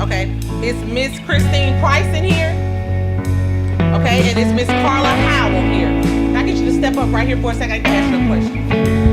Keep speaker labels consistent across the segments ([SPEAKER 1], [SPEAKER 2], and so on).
[SPEAKER 1] Okay. Is Miss Christine Price in here? Okay, and is Miss Carla Howell here? Can I get you to step up right here for a second? I can ask you a question.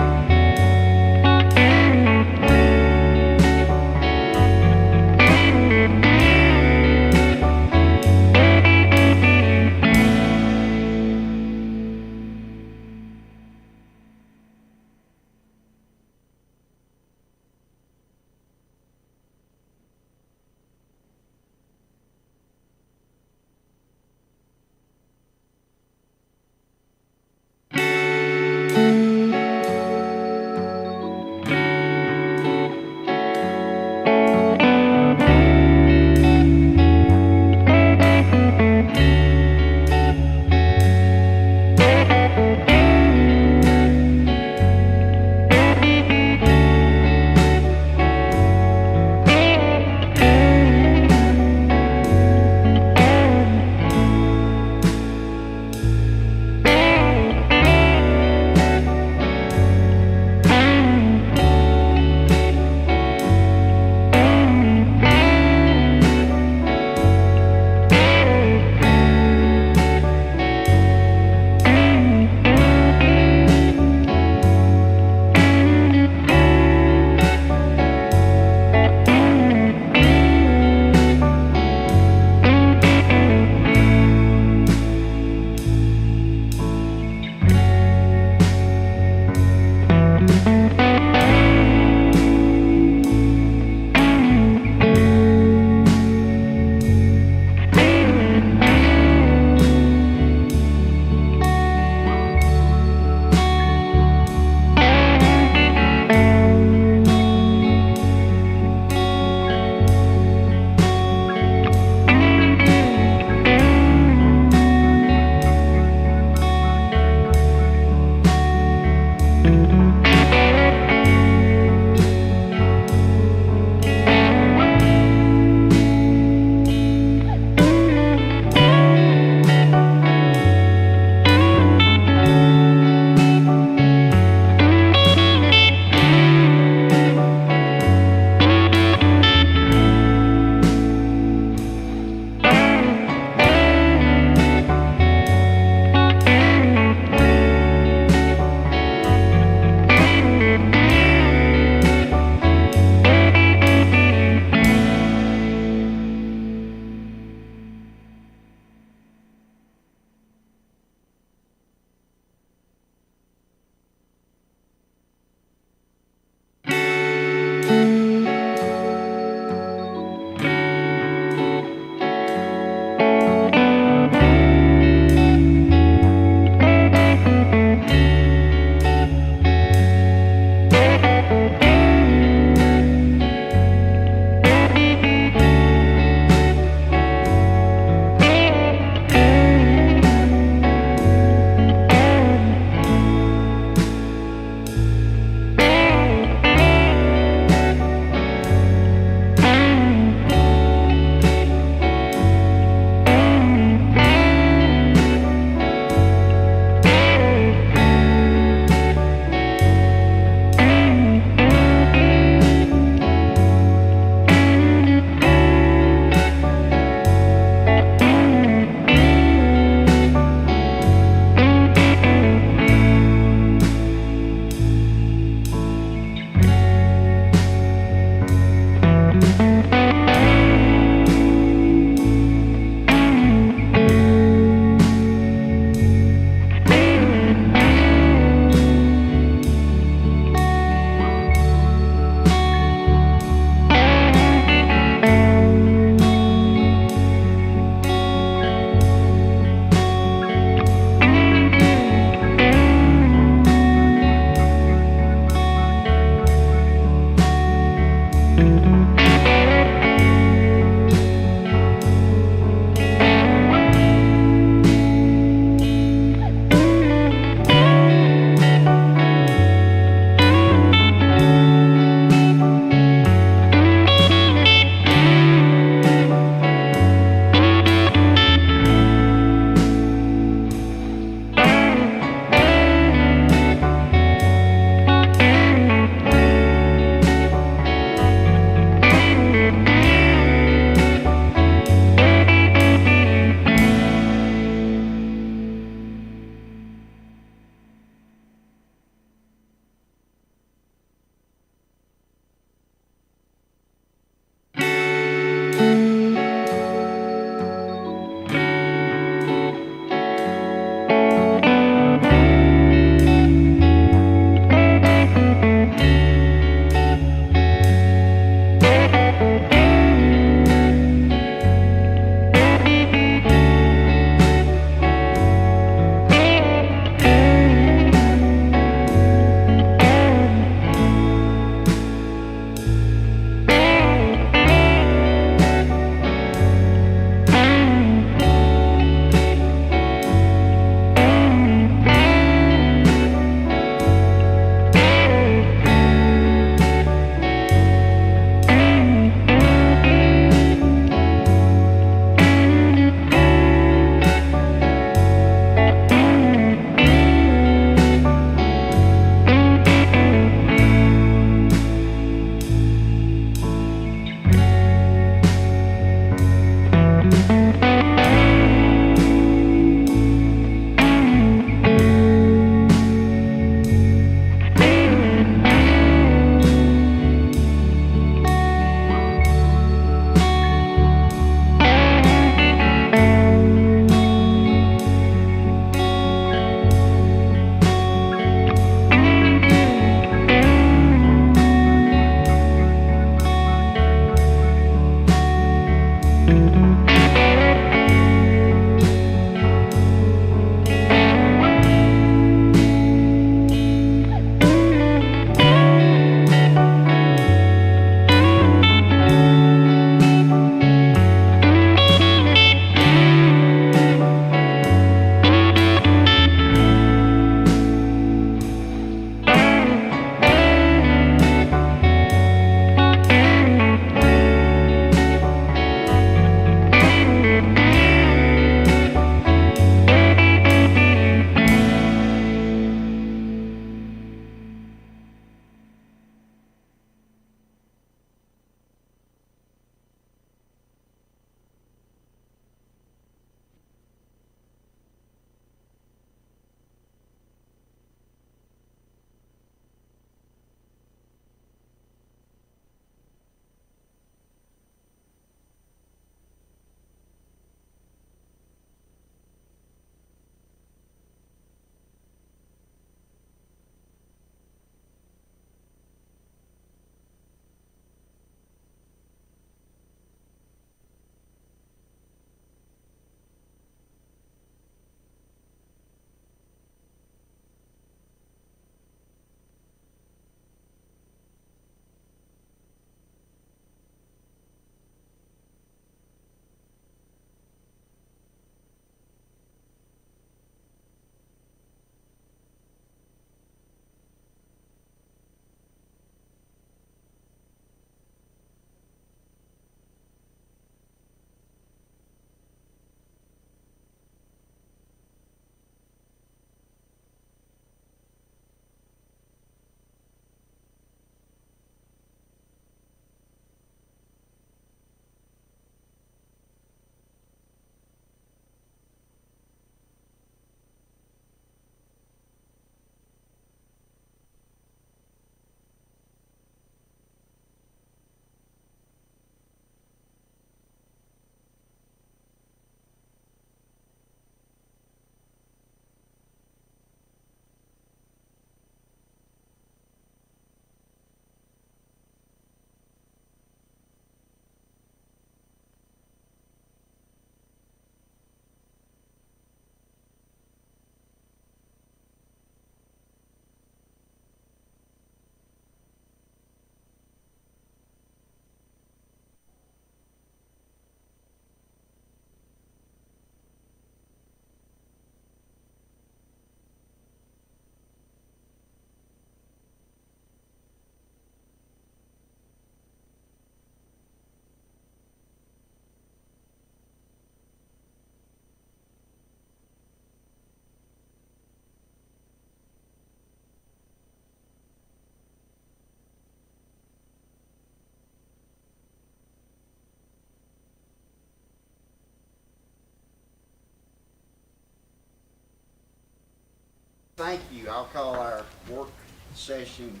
[SPEAKER 2] Thank you. I'll call our work session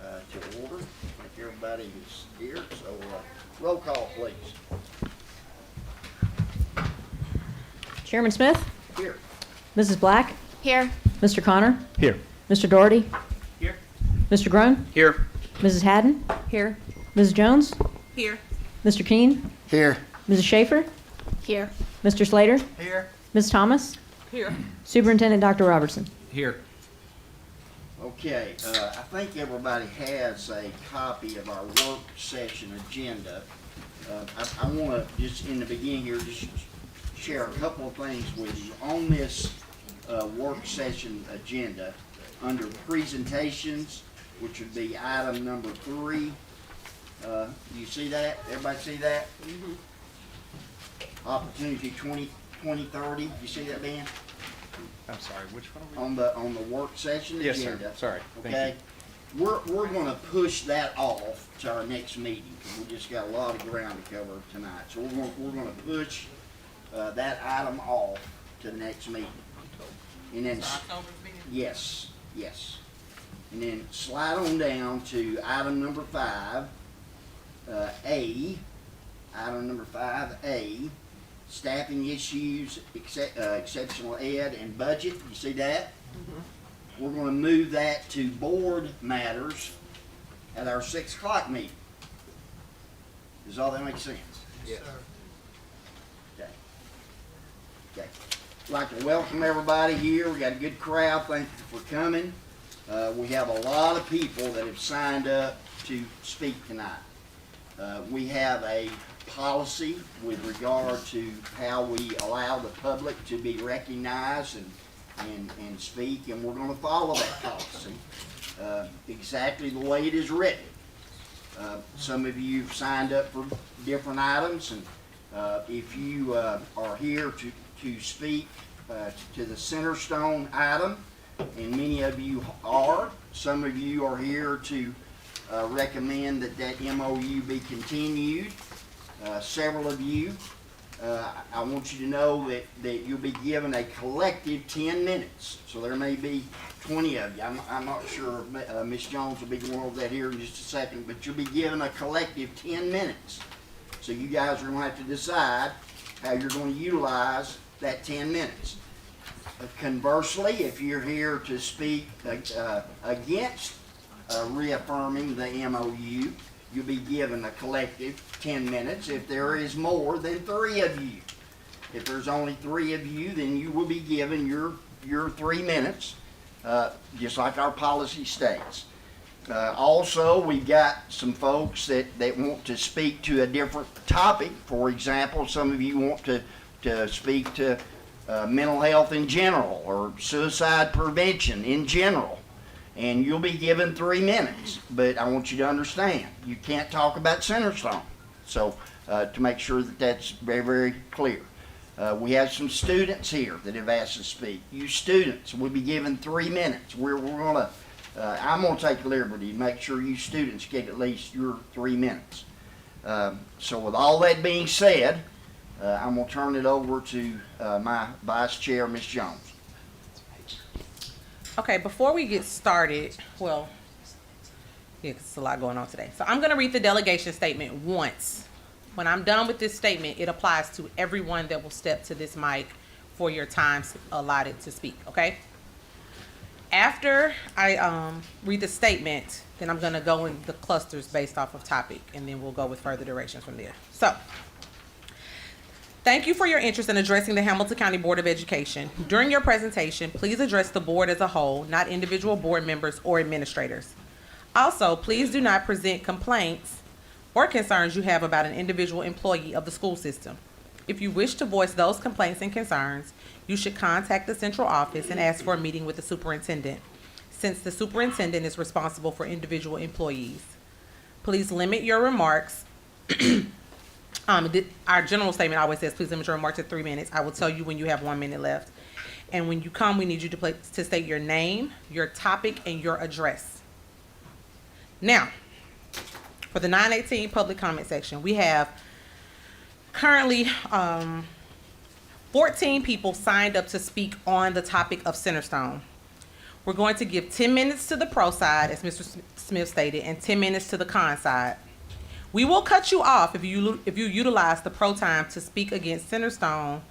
[SPEAKER 2] to order. I think everybody is here, so roll call, please.
[SPEAKER 3] Chairman Smith,
[SPEAKER 2] Here.
[SPEAKER 3] Mrs. Black,
[SPEAKER 4] Here.
[SPEAKER 3] Mr. Connor,
[SPEAKER 5] Here.
[SPEAKER 3] Mr. Doherty,
[SPEAKER 5] Here.
[SPEAKER 3] Mr. Groen,
[SPEAKER 5] Here.
[SPEAKER 3] Mrs. Haddon,
[SPEAKER 4] Here.
[SPEAKER 3] Mrs. Jones,
[SPEAKER 1] Here.
[SPEAKER 3] Mr. Keene,
[SPEAKER 2] Here.
[SPEAKER 3] Mrs. Schaefer,
[SPEAKER 4] Here.
[SPEAKER 3] Mr. Slater,
[SPEAKER 5] Here.
[SPEAKER 3] Ms. Thomas,
[SPEAKER 1] Here.
[SPEAKER 3] Superintendent Dr. Robertson.
[SPEAKER 5] Here.
[SPEAKER 2] Okay, I think everybody has a copy of our work session agenda. I want to just in the beginning here just share a couple of things with you on this work session agenda under presentations, which would be item number 3. You see that? Everybody see that? Opportunity 2030. You see that, Ben?
[SPEAKER 5] I'm sorry, which one are we?
[SPEAKER 2] On the work session
[SPEAKER 5] Yes,
[SPEAKER 2] agenda.
[SPEAKER 5] sir. Sorry. Thank
[SPEAKER 2] Okay, we're going to push that off to our next meeting because we just got a lot of ground to cover tonight. So we're going to push that item off to the next meeting. And then yes, and then slide on down to item number 5, A. Item number 5A. Staffing issues, exceptional ed, and budget. You see that? We're going to move that to board matters at our 6 o'clock meeting. Does all that make sense?
[SPEAKER 5] Yes.
[SPEAKER 2] Okay. I'd like to welcome everybody here. We got a good crowd. Thank you for coming. We have a lot of people that have signed up to speak tonight. We have a policy with regard to how we allow the public to be recognized and speak, and we're going to follow that policy exactly the way it is written. Some of you have signed up for different items, and if you are here to speak to the Centerstone item, and many of you are, some of you are here to recommend that MOU be continued. Several of you, I want you to know that you'll be given a collective 10 minutes. So there may be 20 of you. I'm not sure if Ms. Jones will be going over that here in just a second, but you'll be given a collective 10 minutes. So you guys are going to have to decide how you're going to utilize that 10 minutes. Conversely, if you're here to speak against reaffirming the MOU, you'll be given a collective 10 minutes. If there is more than 3 of you, if there's only 3 of you, then you will be given your 3 minutes, just like our policy states. Also, we've got some folks that want to speak to a different topic. For example, some of you want to speak to mental health in general or suicide prevention in general. And you'll be given 3 minutes, but I want you to understand, you can't talk about Centerstone. So to make sure that that's very, very clear. We have some students here that have asked to speak. You students will be given 3 minutes. I'm gonna take liberty to make sure you students get at least your 3 minutes. So with all that being said, I'm gonna turn it over to my vice chair, Ms. Jones.
[SPEAKER 1] Okay, before we get started, well, yeah, 'cause it's a lot going on today. So I'm going to read the delegation statement once. When I'm done with this statement, it applies to everyone that will step to this mic for your time allotted to speak, okay? After I read the statement, then I'm going to go in the clusters based off of topic, and then we'll go with further directions from there. So, thank you for your interest in addressing the Hamilton County Board of Education. During your presentation, please address the board as a whole, not individual board members or administrators. Also, please do not present complaints or concerns you have about an individual employee of the school system. If you wish to voice those complaints and concerns, you should contact the central office and ask for a meeting with the superintendent, since the superintendent is responsible for individual employees. Please limit your remarks. Our general statement always says, please limit your remarks to 3 minutes. I will tell you when you have 1 minute left. And when you come, we need you to state your name, your topic, and your address. Now, for the 918 public comment section, we have currently 14 people signed up to speak on the topic of Centerstone. We're going to give 10 minutes to the pro side, as Mr. Smith stated, and 10 minutes to the con side. We will cut you off if you utilize the pro time to speak against Centerstone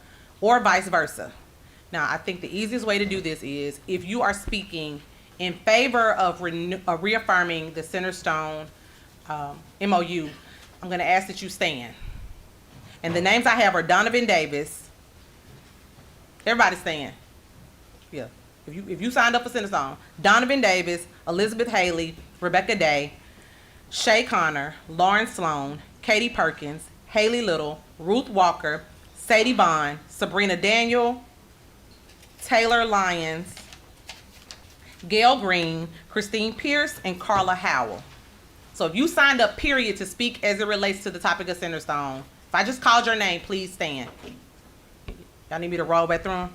[SPEAKER 1] or vice versa. Now, I think the easiest way to do this is if you are speaking in favor of reaffirming the Centerstone MOU, I'm going to ask that you stand. And the names I have are Donovan Davis. Everybody stand. Yeah. If you signed up for Centerstone, Donovan Davis, Elizabeth Haley, Rebecca Day, Shay Connor, Lauren Sloan, Katie Perkins, Haley Little, Ruth Walker, Sadie Bond, Sabrina Daniel, Taylor Lyons, Gail Green, Christine Pierce, and Carla Howell. So if you signed up, period, to speak as it relates to the topic of Centerstone, if I just called your name, please stand. Y'all need me to roll back through them?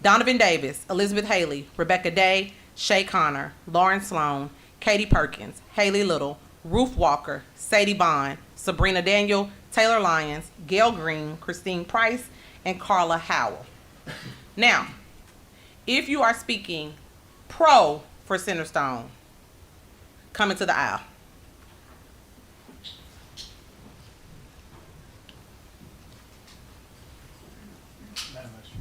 [SPEAKER 1] Donovan Davis, Elizabeth Haley, Rebecca Day, Shay Connor, Lauren Sloan, Katie Perkins, Haley Little, Ruth Walker, Sadie Bond, Sabrina Daniel, Taylor Lyons, Gail Green, Christine Price, and Carla Howell. Now, if you are speaking pro for Centerstone, come into the aisle.
[SPEAKER 5] Madam Vice Chair,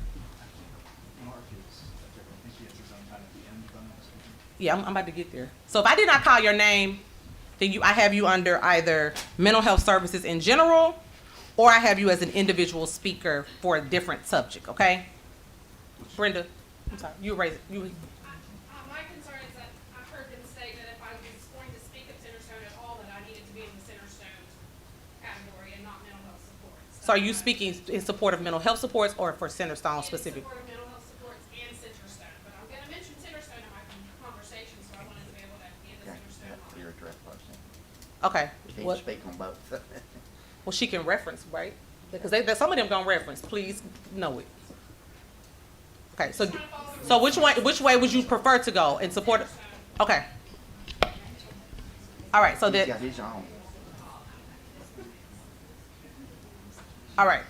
[SPEAKER 5] Mark is, I think he has his own time at the end, if I'm not mistaken.
[SPEAKER 1] Yeah, I'm about to get there. So if I did not call your name, then I have you under either mental health services in general, or I have you as an individual speaker for a different subject, okay? Brenda, I'm sorry, you raised it.
[SPEAKER 4] My concern is that I've heard them say that if I was going to speak at Centerstone at all, that I needed to be in the Centerstone category and not mental health supports.
[SPEAKER 1] So are you speaking in support of mental health supports or for Centerstone specific?
[SPEAKER 4] In support of mental health supports and Centerstone, but I'm gonna mention Centerstone in my conversation, so I wanted to be able to be in the Centerstone line.
[SPEAKER 2] You're a direct person.
[SPEAKER 1] Okay.
[SPEAKER 2] You need
[SPEAKER 1] Well,
[SPEAKER 2] to speak on both.
[SPEAKER 1] well, she can reference, right? Because some of them gonna reference. Please know it. Okay, so which way would you prefer to go in support of? Okay. All right, so
[SPEAKER 2] He's
[SPEAKER 1] that,
[SPEAKER 2] got his own.
[SPEAKER 1] all right.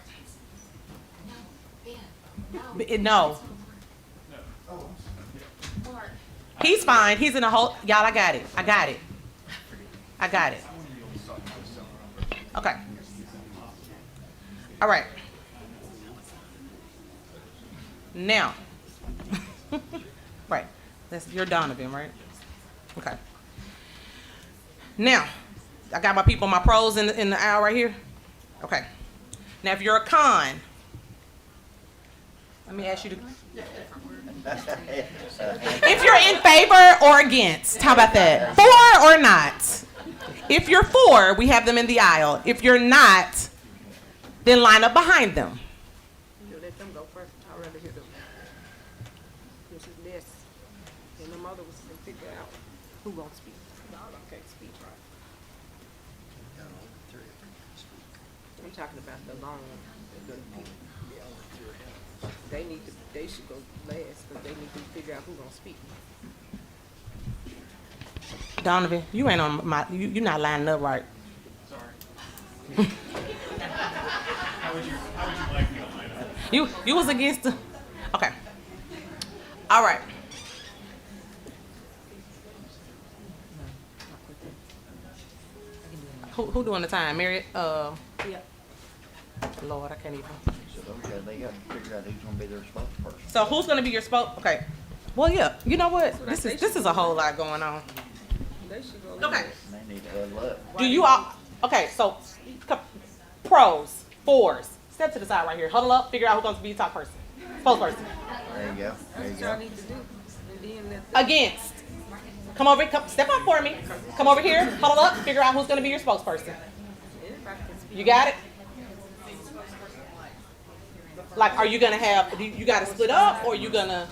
[SPEAKER 1] No. He's fine. He's in a whole, y'all, I got it. Okay. All right. Now, right, you're Donovan, right? Okay. Now, I got my people, my pros in the aisle right here. Okay. Now, if you're a con, let me ask you to. If you're in favor or against, how about that? For or not? If you're for, we have them in the aisle. If you're not, then line up behind them.
[SPEAKER 6] You let them go first. I'd rather hear them. This is this. And the mother was to figure out who gonna speak. Y'all can't speak, right? I'm talking about the long, the people. They should go last, because they need to figure out who gonna speak.
[SPEAKER 1] Donovan, you ain't on my, you're not lining up right.
[SPEAKER 5] Sorry. How would you like me to line up?
[SPEAKER 1] You was against the, okay. All right. Who doing the time? Marriott? Yeah. Lord, I can't even.
[SPEAKER 2] So they got to figure out who's gonna be their spokesperson.
[SPEAKER 1] So who's gonna be your okay. Well, yeah, you know what? This is a whole lot going on.
[SPEAKER 6] They should go
[SPEAKER 1] Okay.
[SPEAKER 2] They need to huddle up.
[SPEAKER 1] Do you all, okay, so pros, fours, step to the side right here. Huddle up, figure out who's going to be the top person. Spokesperson.
[SPEAKER 2] There you go. There you
[SPEAKER 6] That's what y'all
[SPEAKER 2] go.
[SPEAKER 6] need to do. And then let
[SPEAKER 1] Against. Come over, step up for me. Come over here, huddle up, figure out who's going to be your spokesperson.
[SPEAKER 6] everybody can speak.
[SPEAKER 1] You got it? Like, are you going to have, you got to split up, or you going to?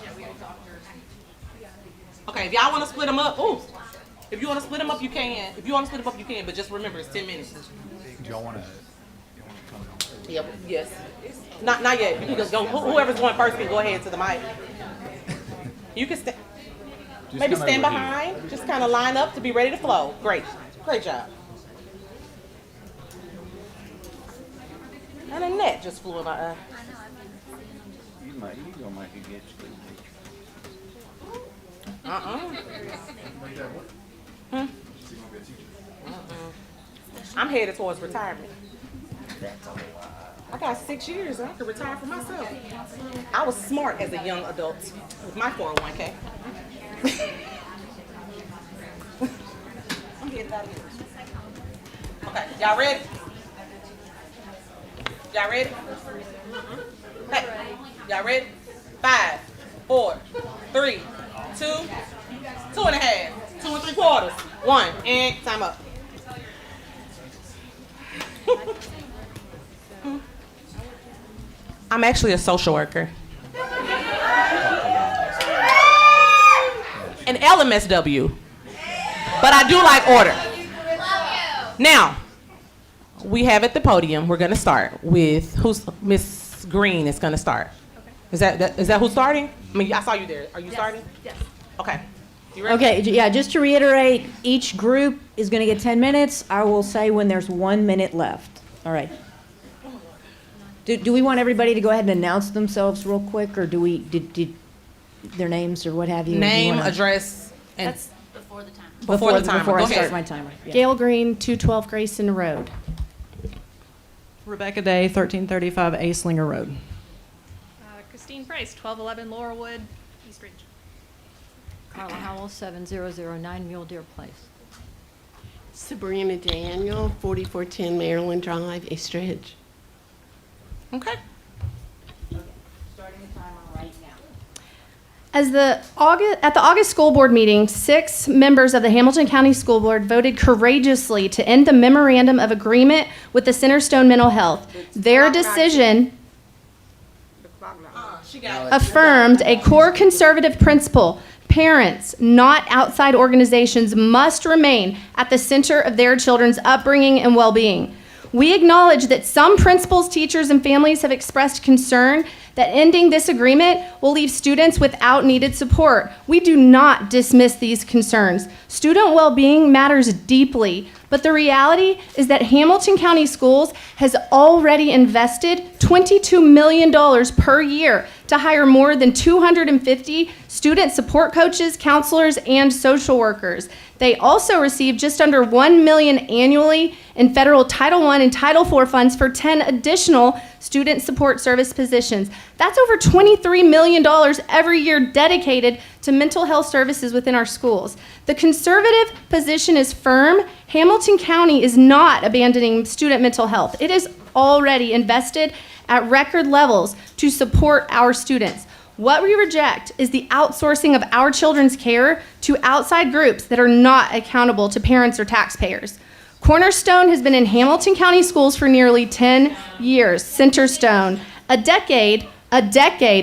[SPEAKER 1] Okay, if y'all want to split them up, ooh. If you want to split them up, you can. If you want to split them up, you can, but just remember, it's 10 minutes.
[SPEAKER 5] Do y'all want to come on?
[SPEAKER 1] Yep, yes. Not yet. You can just go, whoever's going first can go ahead to the mic. You can maybe
[SPEAKER 5] come
[SPEAKER 1] stand
[SPEAKER 5] over here.
[SPEAKER 1] behind, just kind of line up to be ready to flow. Great job. And a net just flew in my eye.
[SPEAKER 2] You gonna make a good school teacher.
[SPEAKER 1] I'm headed towards retirement.
[SPEAKER 2] That's a lie.
[SPEAKER 1] I got 6 years. I could retire for myself. I was smart as a young adult with my 401k. I'm getting out of here. Okay, y'all ready? Y'all ready? Hey, y'all ready? 5, 4, 3, 2, 2.5, 2 3/4, 1, and time up. I'm actually a social worker. An LMSW. But I do like order. Now, we have at the podium, we're gonna start with Miss Green is gonna start. Is that who's starting? I mean, I saw you there. Are you starting?
[SPEAKER 4] Yes.
[SPEAKER 1] Okay. You ready?
[SPEAKER 3] Okay, yeah, just to reiterate, each group is going to get 10 minutes. I will say when there's 1 minute left. All right. Do we want everybody to go ahead and announce themselves real quick, or do we, did their names or what have you?
[SPEAKER 1] Name,
[SPEAKER 3] You wanna-
[SPEAKER 1] address, and
[SPEAKER 7] That's before the time.
[SPEAKER 1] before the timer.
[SPEAKER 3] Before
[SPEAKER 1] Go
[SPEAKER 3] I start
[SPEAKER 1] ahead.
[SPEAKER 3] my timer. Yeah.
[SPEAKER 8] Gail Green, 212 Grayson Road.
[SPEAKER 9] Rebecca Day, 1335 Acelinger Road.
[SPEAKER 4] Christine Price, 1211 Laurelwood, East Ridge.
[SPEAKER 7] Carla Howell, 7009 Mule Deer Place.
[SPEAKER 10] Sabrina Daniel, 4410 Maryland Drive, East Ridge.
[SPEAKER 1] Okay.
[SPEAKER 3] Starting the timer right now.
[SPEAKER 8] At the August school board meeting, 6 members of the Hamilton County School Board voted courageously to end the memorandum of agreement with the Centerstone Mental Health. Their decision
[SPEAKER 6] The clock line.
[SPEAKER 1] She got it.
[SPEAKER 8] affirmed a core conservative principle. Parents, not outside organizations, must remain at the center of their children's upbringing and well-being. We acknowledge that some principals, teachers, and families have expressed concern that ending this agreement will leave students without needed support. We do not dismiss these concerns. Student well-being matters deeply, but the reality is that Hamilton County Schools has already invested $22 million per year to hire more than 250 student support coaches, counselors, and social workers. They also receive just under $1 million annually in federal Title I and Title IV funds for 10 additional student support service positions. That's over $23 million every year dedicated to mental health services within our schools. The conservative position is firm. Hamilton County is not abandoning student mental health. It is already invested at record levels to support our students. What we reject is the outsourcing of our children's care to outside groups that are not accountable to parents or taxpayers. Cornerstone has been in Hamilton County schools for nearly 10 years. Centerstone, a decade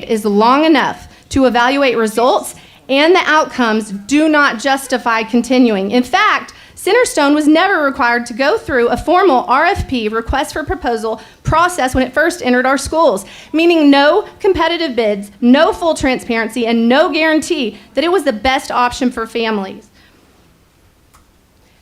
[SPEAKER 8] is long enough to evaluate results, and the outcomes do not justify continuing. In fact, Centerstone was never required to go through a formal RFP, request for proposal, process when it first entered our schools, meaning no competitive bids, no full transparency, and no guarantee that it was the best option for families.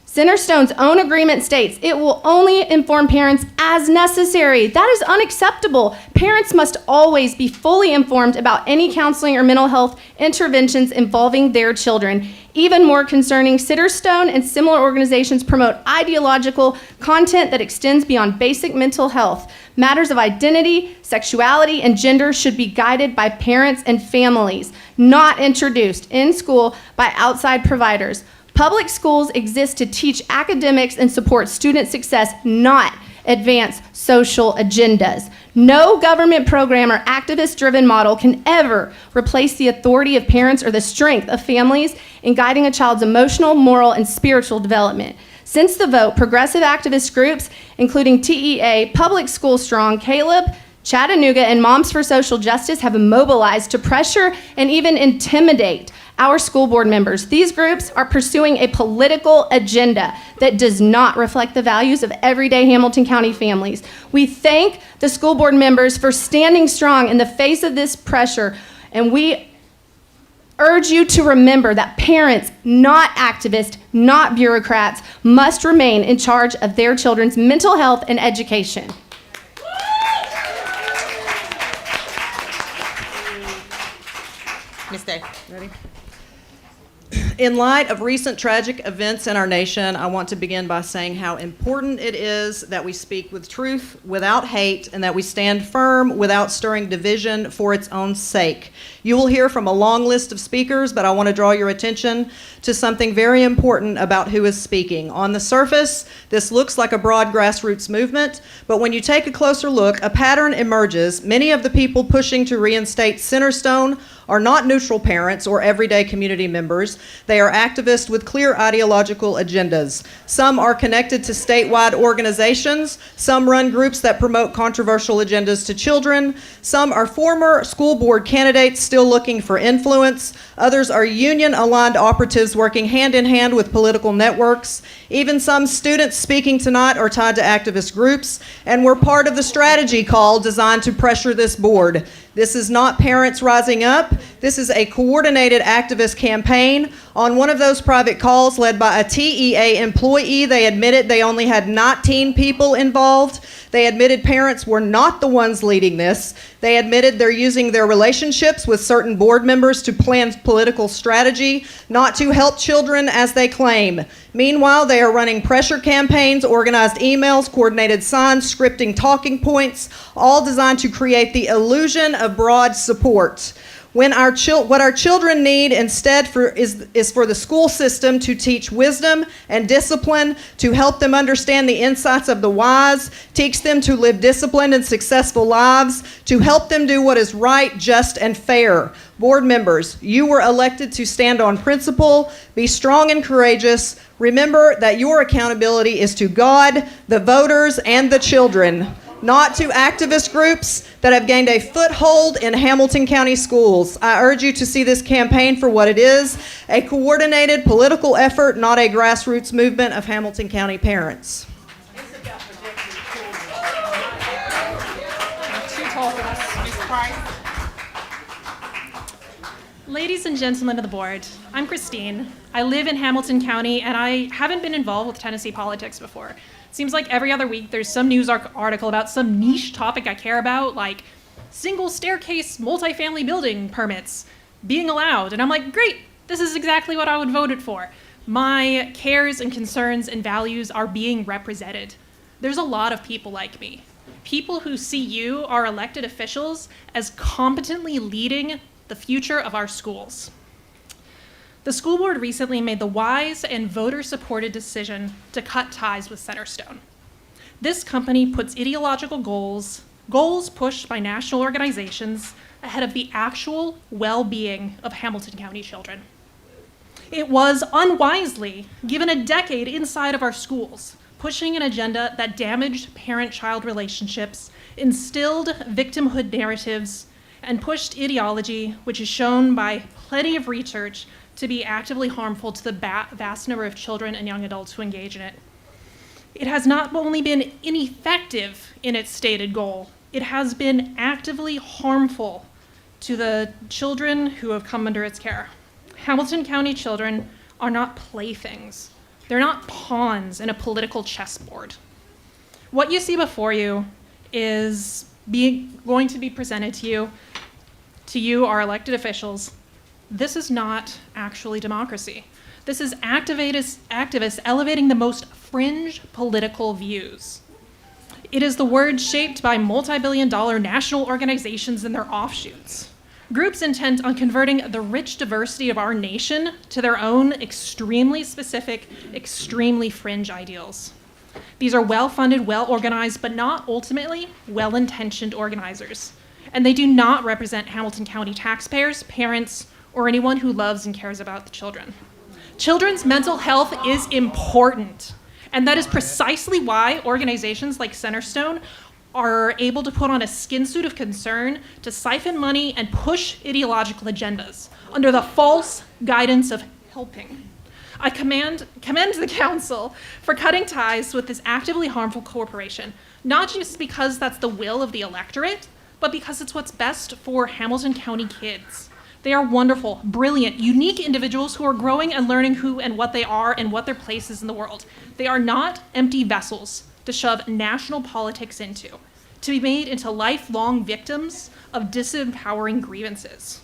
[SPEAKER 8] Centerstone's own agreement states it will only inform parents as necessary. That is unacceptable. Parents must always be fully informed about any counseling or mental health interventions involving their children. Even more concerning, Centerstone and similar organizations promote ideological content that extends beyond basic mental health. Matters of identity, sexuality, and gender should be guided by parents and families, not introduced in school by outside providers. Public schools exist to teach academics and support student success, not advance social agendas. No government program or activist-driven model can ever replace the authority of parents or the strength of families in guiding a child's emotional, moral, and spiritual development. Since the vote, progressive activist groups, including TEA, Public School Strong, Caleb, Chattanooga, and Moms for Social Justice have mobilized to pressure and even intimidate our school board members. These groups are pursuing a political agenda that does not reflect the values of everyday Hamilton County families. We thank the school board members for standing strong in the face of this pressure, and we urge you to remember that parents, not activists, not bureaucrats, must remain in charge of their children's mental health and education.
[SPEAKER 1] Ms. Day.
[SPEAKER 9] Ready? In light of recent tragic events in our nation, I want to begin by saying how important it is that we speak with truth without hate and that we stand firm without stirring division for its own sake. You will hear from a long list of speakers, but I want to draw your attention to something very important about who is speaking. On the surface, this looks like a broad grassroots movement, but when you take a closer look, a pattern emerges. Many of the people pushing to reinstate Centerstone are not neutral parents or everyday community members. They are activists with clear ideological agendas. Some are connected to statewide organizations. Some run groups that promote controversial agendas to children. Some are former school board candidates still looking for influence. Others are union-aligned operatives working hand in hand with political networks. Even some students speaking tonight are tied to activist groups, and we're part of the strategy call designed to pressure this board. This is not parents rising up. This is a coordinated activist campaign. On one of those private calls led by a TEA employee, they admitted they only had 19 people involved. They admitted parents were not the ones leading this. They admitted they're using their relationships with certain board members to plan political strategy, not to help children as they claim. Meanwhile, they are running pressure campaigns, organized emails, coordinated signs, scripting talking points, all designed to create the illusion of broad support. What our children need instead is for the school system to teach wisdom and discipline, to help them understand the insights of the wise, teach them to live disciplined and successful lives, to help them do what is right, just, and fair. Board members, you were elected to stand on principle, be strong and courageous. Remember that your accountability is to God, the voters, and the children, not to activist groups that have gained a foothold in Hamilton County schools. I urge you to see this campaign for what it is, a coordinated political effort, not a grassroots movement of Hamilton County parents.
[SPEAKER 4] Ladies and gentlemen of the board, I'm Christine. I live in Hamilton County, and I haven't been involved with Tennessee politics before. Seems like every other week there's some news article about some niche topic I care about, like single staircase multifamily building permits being allowed. And I'm like, great, this is exactly what I would vote it for. My cares and concerns and values are being represented. There's a lot of people like me. People who see you, our elected officials, as competently leading the future of our schools. The school board recently made the wise and voter-supported decision to cut ties with Centerstone. This company puts ideological goals pushed by national organizations, ahead of the actual well-being of Hamilton County children. It was unwisely given a decade inside of our schools, pushing an agenda that damaged parent-child relationships, instilled victimhood narratives, and pushed ideology, which is shown by plenty of research to be actively harmful to the vast number of children and young adults who engage in it. It has not only been ineffective in its stated goal, it has been actively harmful to the children who have come under its care. Hamilton County children are not playthings. They're not pawns in a political chessboard. What you see before you is going to be presented to you, our elected officials. This is not actually democracy. This is activists elevating the most fringe political views. It is the word shaped by multi-billion-dollar national organizations and their offshoots. Groups intent on converting the rich diversity of our nation to their own extremely specific, extremely fringe ideals. These are well-funded, well-organized, but not ultimately well-intentioned organizers. And they do not represent Hamilton County taxpayers, parents, or anyone who loves and cares about the children. Children's mental health is important, and that is precisely why organizations like Centerstone are able to put on a skin suit of concern to siphon money and push ideological agendas under the false guidance of helping. I commend the council for cutting ties with this actively harmful corporation, not just because that's the will of the electorate, but because it's what's best for Hamilton County kids. They are wonderful, brilliant, unique individuals who are growing and learning who and what they are and what their place is in the world. They are not empty vessels to shove national politics into, to be made into lifelong victims of disempowering grievances.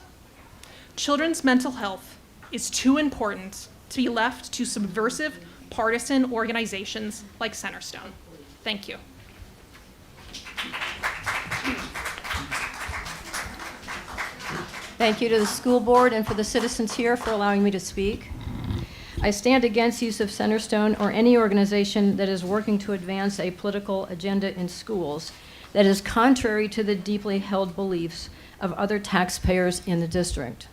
[SPEAKER 4] Children's mental health is too important to be left to subversive partisan organizations like Centerstone. Thank you.
[SPEAKER 7] Thank you to the school board and for the citizens here for allowing me to speak. I stand against use of Centerstone or any organization that is working to advance a political agenda in schools that is contrary to the deeply held beliefs of other taxpayers in the district.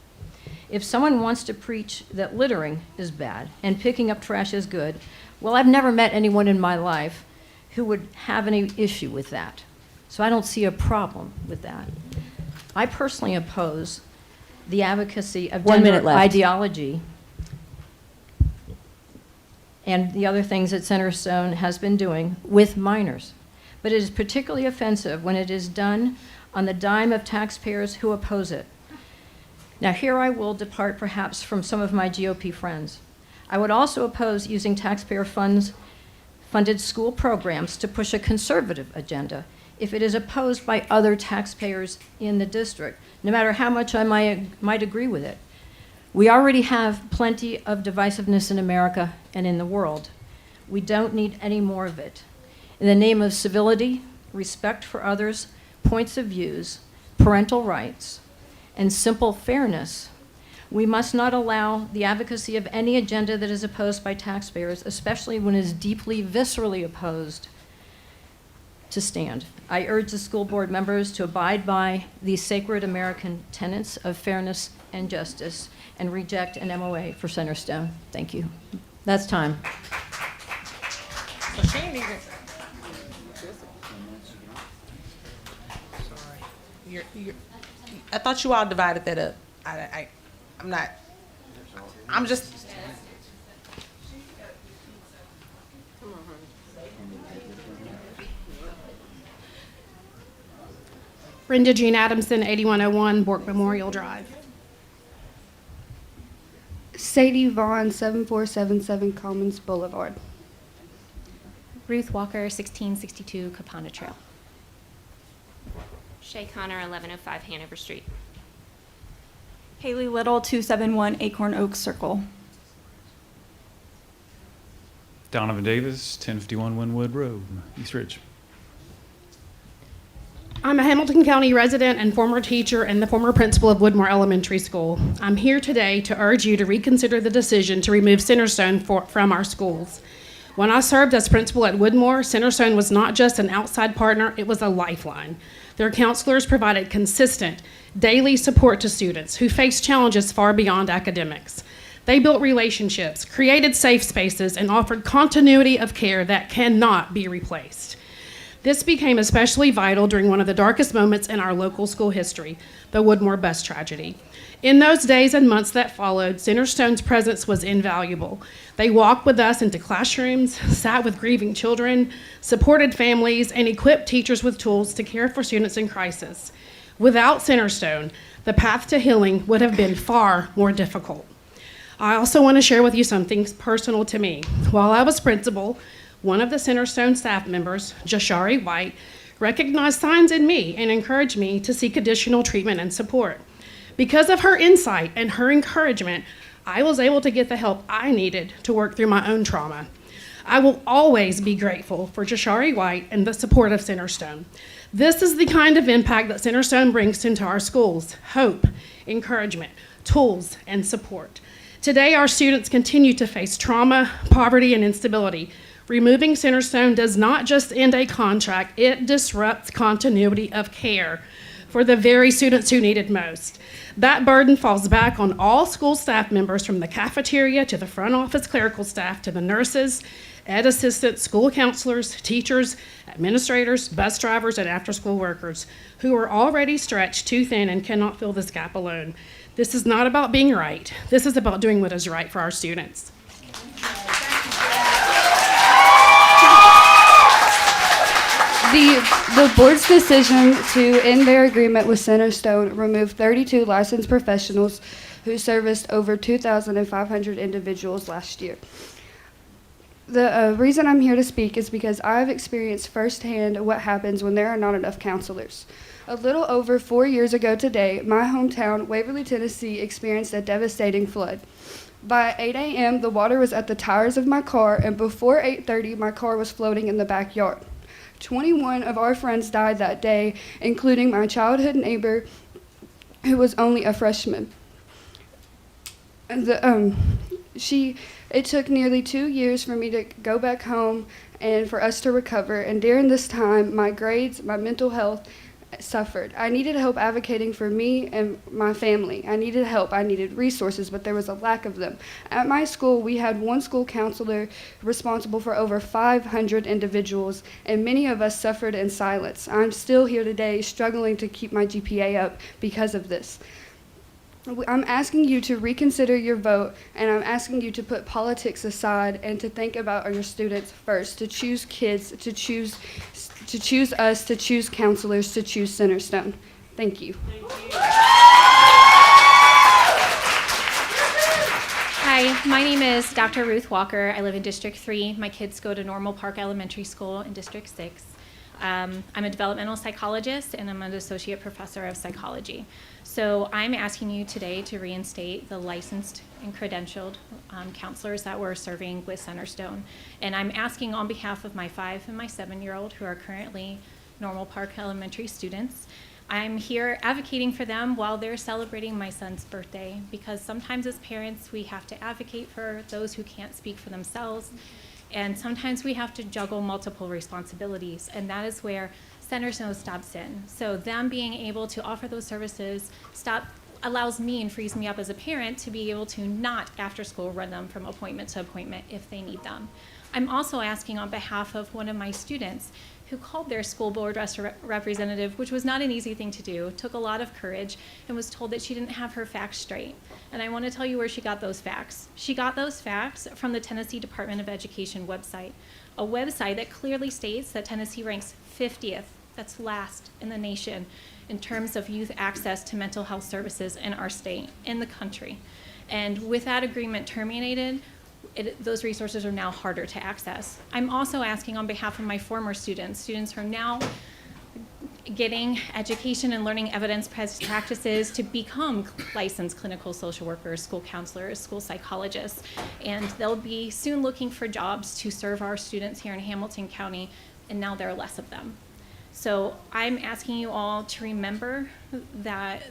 [SPEAKER 7] If someone wants to preach that littering is bad and picking up trash is good, well, I've never met anyone in my life who would have any issue with that. So I don't see a problem with that. I personally oppose the advocacy of
[SPEAKER 3] 1 minute
[SPEAKER 7] gender
[SPEAKER 3] left.
[SPEAKER 7] ideology and the other things that Centerstone has been doing with minors. But it is particularly offensive when it is done on the dime of taxpayers who oppose it. Now, here I will depart perhaps from some of my GOP friends. I would also oppose using taxpayer funded school programs to push a conservative agenda if it is opposed by other taxpayers in the district, no matter how much I might agree with it. We already have plenty of divisiveness in America and in the world. We don't need any more of it. In the name of civility, respect for others, points of views, parental rights, and simple fairness, we must not allow the advocacy of any agenda that is opposed by taxpayers, especially when it is deeply, viscerally opposed, to stand. I urge the school board members to abide by these sacred American tenets of fairness and justice and reject an MOA for Centerstone. Thank you.
[SPEAKER 3] That's time.
[SPEAKER 1] So she ain't even. You're, I thought you all divided that up. I'm not. I'm just.
[SPEAKER 11] Brenda Jean Adamson, 8101 Bork Memorial Drive.
[SPEAKER 12] Sadie Vaughn, 7477 Commons Boulevard.
[SPEAKER 13] Ruth Walker, 1662 Capona Trail.
[SPEAKER 14] Shay Connor, 1105 Hanover Street.
[SPEAKER 15] Haley Little, 271 Acorn Oaks Circle.
[SPEAKER 5] Donovan Davis, 1051 Winwood Road, East Ridge.
[SPEAKER 11] I'm a Hamilton County resident and former teacher and the former principal of Woodmore Elementary School. I'm here today to urge you to reconsider the decision to remove Centerstone from our schools. When I served as principal at Woodmore, Centerstone was not just an outside partner, it was a lifeline. Their counselors provided consistent, daily support to students who faced challenges far beyond academics. They built relationships, created safe spaces, and offered continuity of care that cannot be replaced. This became especially vital during one of the darkest moments in our local school history, the Woodmore bus tragedy. In those days and months that followed, Centerstone's presence was invaluable. They walked with us into classrooms, sat with grieving children, supported families, and equipped teachers with tools to care for students in crisis. Without Centerstone, the path to healing would have been far more difficult. I also want to share with you something personal to me. While I was principal, one of the Centerstone staff members, Jashari White, recognized signs in me and encouraged me to seek additional treatment and support. Because of her insight and her encouragement, I was able to get the help I needed to work through my own trauma. I will always be grateful for Jashari White and the support of Centerstone. This is the kind of impact that Centerstone brings into our schools: hope, encouragement, tools, and support. Today, our students continue to face trauma, poverty, and instability. Removing Centerstone does not just end a contract, it disrupts continuity of care for the very students who need it most. That burden falls back on all school staff members, from the cafeteria to the front office clerical staff to the nurses, ed assistants, school counselors, teachers, administrators, bus drivers, and after-school workers who are already stretched too thin and cannot fill this gap alone. This is not about being right. This is about doing what is right for our students.
[SPEAKER 12] The board's decision to end their agreement with Centerstone removed 32 licensed professionals who serviced over 2,500 individuals last year. The reason I'm here to speak is because I've experienced firsthand what happens when there are not enough counselors. A little over 4 years ago today, my hometown, Waverly, Tennessee, experienced a devastating flood. By 8 a.m., the water was at the tires of my car, and before 8:30, my car was floating in the backyard. 21 of our friends died that day, including my childhood neighbor, who was only a freshman. It took nearly 2 years for me to go back home and for us to recover, and during this time, my grades, my mental health suffered. I needed help advocating for me and my family. I needed help. I needed resources, but there was a lack of them. At my school, we had one school counselor responsible for over 500 individuals, and many of us suffered in silence. I'm still here today struggling to keep my GPA up because of this. I'm asking you to reconsider your vote, and I'm asking you to put politics aside and to think about your students first, to choose kids, to choose us, to choose counselors, to choose Centerstone. Thank you.
[SPEAKER 13] Hi, my name is Dr. Ruth Walker. I live in District 3. My kids go to Normal Park Elementary School in District 6. I'm a developmental psychologist, and I'm an associate professor of psychology. So I'm asking you today to reinstate the licensed and credentialed counselors that were serving with Centerstone. And I'm asking on behalf of my 5 and my 7-year-old who are currently Normal Park Elementary students. I'm here advocating for them while they're celebrating my son's birthday, because sometimes as parents we have to advocate for those who can't speak for themselves, and sometimes we have to juggle multiple responsibilities, and that is where Centerstone steps in. So them being able to offer those services allows me and frees me up as a parent to be able to not after school run them from appointment to appointment if they need them. I'm also asking on behalf of one of my students who called their school board representative, which was not an easy thing to do, took a lot of courage, and was told that she didn't have her facts straight. And I want to tell you where she got those facts. She got those facts from the Tennessee Department of Education website, a website that clearly states that Tennessee ranks 50th, that's last in the nation, in terms of youth access to mental health services in our state, in the country. And with that agreement terminated, those resources are now harder to access. I'm also asking on behalf of my former students who are now getting education and learning evidence practices to become licensed clinical social workers, school counselors, school psychologists, and they'll be soon looking for jobs to serve our students here in Hamilton County, and now there are less of them. So I'm asking you all to remember that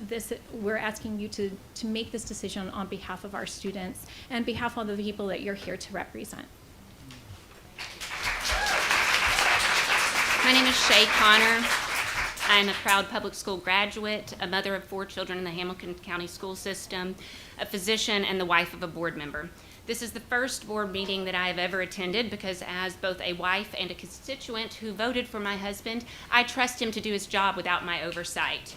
[SPEAKER 13] we're asking you to make this decision on behalf of our students and behalf of the people that you're here to represent.
[SPEAKER 14] My name is Shay Connor. I'm a proud public school graduate, a mother of 4 children in the Hamilton County school system, a physician, and the wife of a board member. This is the first board meeting that I have ever attended because as both a wife and a constituent who voted for my husband, I trust him to do his job without my oversight.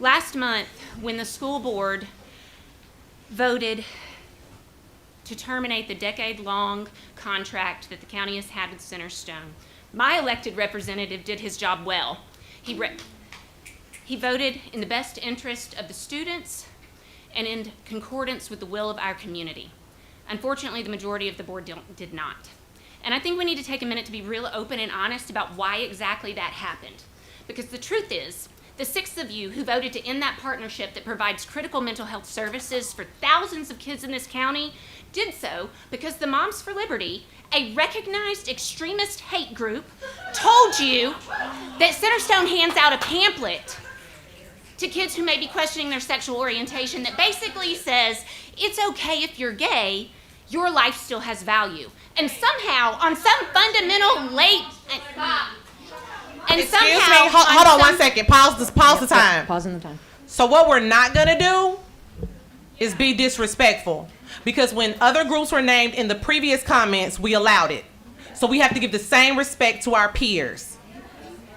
[SPEAKER 14] Last month, when the school board voted to terminate the decade-long contract that the county has had with Centerstone, my elected representative did his job well. He voted in the best interest of the students and in concordance with the will of our community. Unfortunately, the majority of the board did not. And I think we need to take a minute to be real open and honest about why exactly that happened. Because the truth is, the 6 of you who voted to end that partnership that provides critical mental health services for thousands of kids in this county did so because the Moms for Liberty, a recognized extremist hate group, told you that Centerstone hands out a pamphlet to kids who may be questioning their sexual orientation that basically says, it's okay if you're gay, your life still has value. And somehow, on some fundamental
[SPEAKER 1] Excuse me, hold on 1 second. Pause the time.
[SPEAKER 3] Pausing the time.
[SPEAKER 1] So what we're not gonna do is be disrespectful, because when other groups were named in the previous comments, we allowed it. So we have to give the same respect to our peers.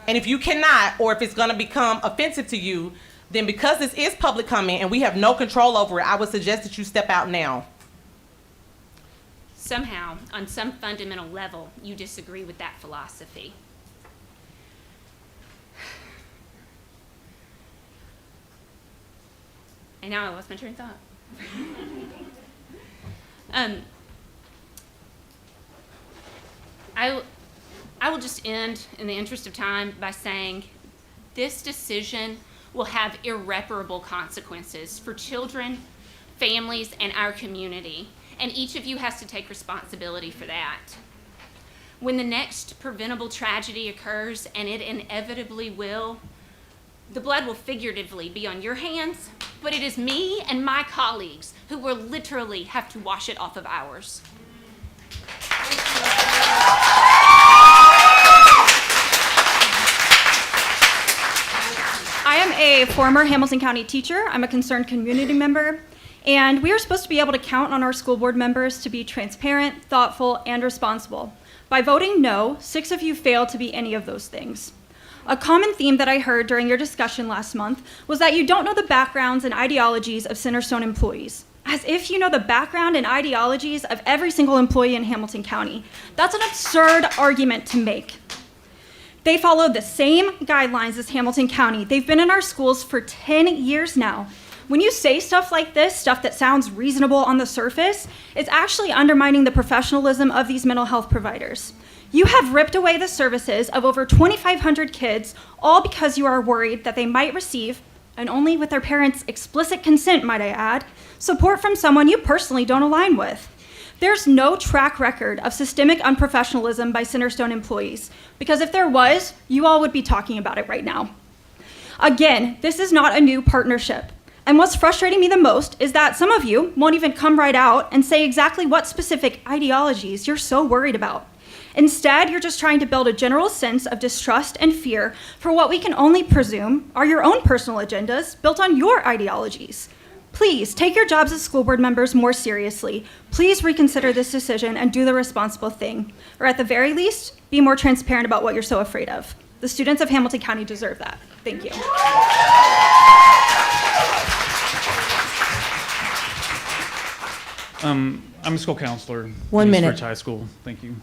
[SPEAKER 1] And if you cannot, or if it's gonna become offensive to you, then because this is public comment and we have no control over it, I would suggest that you step out now.
[SPEAKER 14] Somehow, on some fundamental level, you disagree with that philosophy. And now I lost my train of thought. I will just end, in the interest of time, by saying this decision will have irreparable consequences for children, families, and our community. And each of you has to take responsibility for that. When the next preventable tragedy occurs, and it inevitably will, the blood will figuratively be on your hands, but it is me and my colleagues who will literally have to wash it off of ours.
[SPEAKER 15] I am a former Hamilton County teacher. I'm a concerned community member, and we are supposed to be able to count on our school board members to be transparent, thoughtful, and responsible. By voting no, 6 of you failed to be any of those things. A common theme that I heard during your discussion last month was that you don't know the backgrounds and ideologies of Centerstone employees, as if you know the background and ideologies of every single employee in Hamilton County. That's an absurd argument to make. They follow the same guidelines as Hamilton County. They've been in our schools for 10 years now. When you say stuff like this, stuff that sounds reasonable on the surface, it's actually undermining the professionalism of these mental health providers. You have ripped away the services of over 2,500 kids, all because you are worried that they might receive, and only with their parents' explicit consent, might I add, support from someone you personally don't align with. There's no track record of systemic unprofessionalism by Centerstone employees, because if there was, you all would be talking about it right now. Again, this is not a new partnership. And what's frustrating me the most is that some of you won't even come right out and say exactly what specific ideologies you're so worried about. Instead, you're just trying to build a general sense of distrust and fear for what we can only presume are your own personal agendas built on your ideologies. Please take your jobs as school board members more seriously. Please reconsider this decision and do the responsible thing. Or at the very least, be more transparent about what you're so afraid of. The students of Hamilton County deserve that. Thank you.
[SPEAKER 5] I'm a school counselor.
[SPEAKER 3] 1
[SPEAKER 5] in
[SPEAKER 3] minute.
[SPEAKER 5] East Ridge High School. Thank you.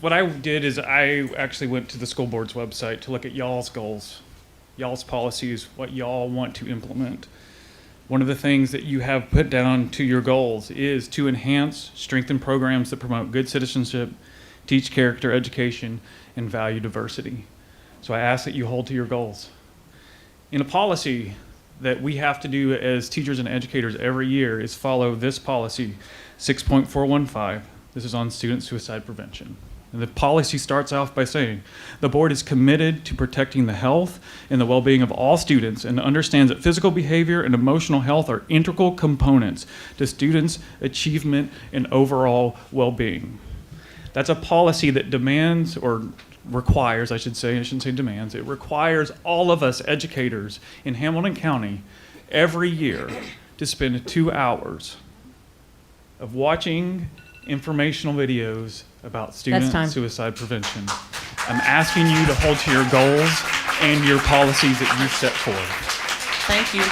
[SPEAKER 5] What I did is I actually went to the school board's website to look at y'all's goals, y'all's policies, what y'all want to implement. One of the things that you have put down to your goals is to enhance, strengthen programs that promote good citizenship, teach character education, and value diversity. So I ask that you hold to your goals. In a policy that we have to do as teachers and educators every year is follow this policy, 6.415. This is on student suicide prevention. And the policy starts off by saying, the board is committed to protecting the health and the well-being of all students and understands that physical behavior and emotional health are integral components to students' achievement and overall well-being. That's a policy that demands, or requires, I shouldn't say demands, it requires all of us educators in Hamilton County every year to spend 2 hours of watching informational videos about student suicide prevention. I'm asking you to hold to your goals and your policies that you set forth.
[SPEAKER 1] Thank you.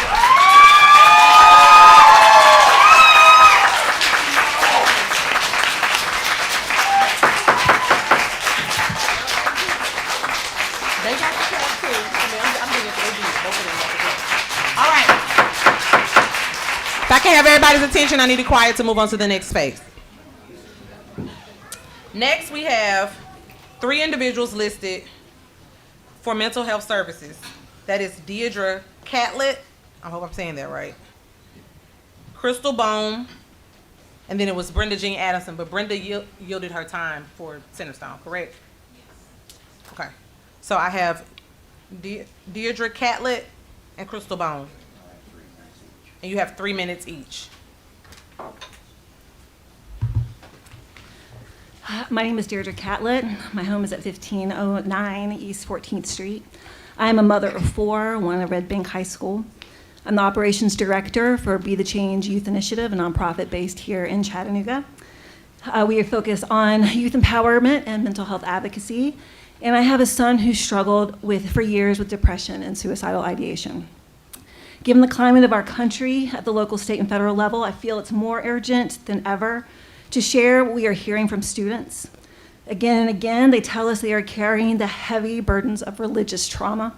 [SPEAKER 1] They got the track too. I mean, I'm thinking they do both of them. All right. If I can have everybody's attention, I need it quiet to move on to the next phase. Next, we have 3 individuals listed for mental health services. That is Deidre Catlett, I hope I'm saying that right, Crystal Bone, and then it was Brenda Jean Addison, but Brenda yielded her time for Centerstone, correct? Yes. Okay. So I have Deidre Catlett and Crystal Bone. And you have 3 minutes each.
[SPEAKER 15] My name is Deirdre Catlett. My home is at 1509 East 14th Street. I am a mother of 4, one at Red Bank High School. I'm the operations director for Be the Change Youth Initiative, a nonprofit based here in Chattanooga. We are focused on youth empowerment and mental health advocacy. And I have a son who struggled for years with depression and suicidal ideation. Given the climate of our country at the local, state, and federal level, I feel it's more urgent than ever to share what we are hearing from students. Again and again, they tell us they are carrying the heavy burdens of religious trauma.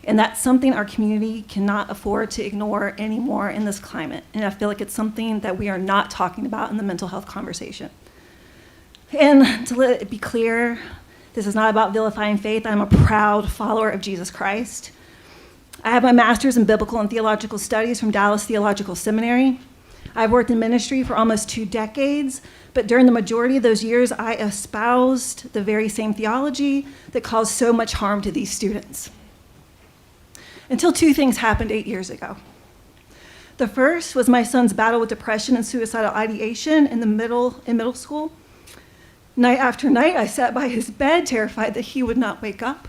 [SPEAKER 16] And that's something our community cannot afford to ignore anymore in this climate. And I feel like it's something that we are not talking about in the mental health conversation. And to let it be clear, this is not about vilifying faith. I'm a proud follower of Jesus Christ. I have my master's in biblical and theological studies from Dallas Theological Seminary. I've worked in ministry for almost 2 decades, but during the majority of those years, I espoused the very same theology that caused so much harm to these students. Until 2 things happened 8 years ago. The first was my son's battle with depression and suicidal ideation in middle school. Night after night, I sat by his bed, terrified that he would not wake up.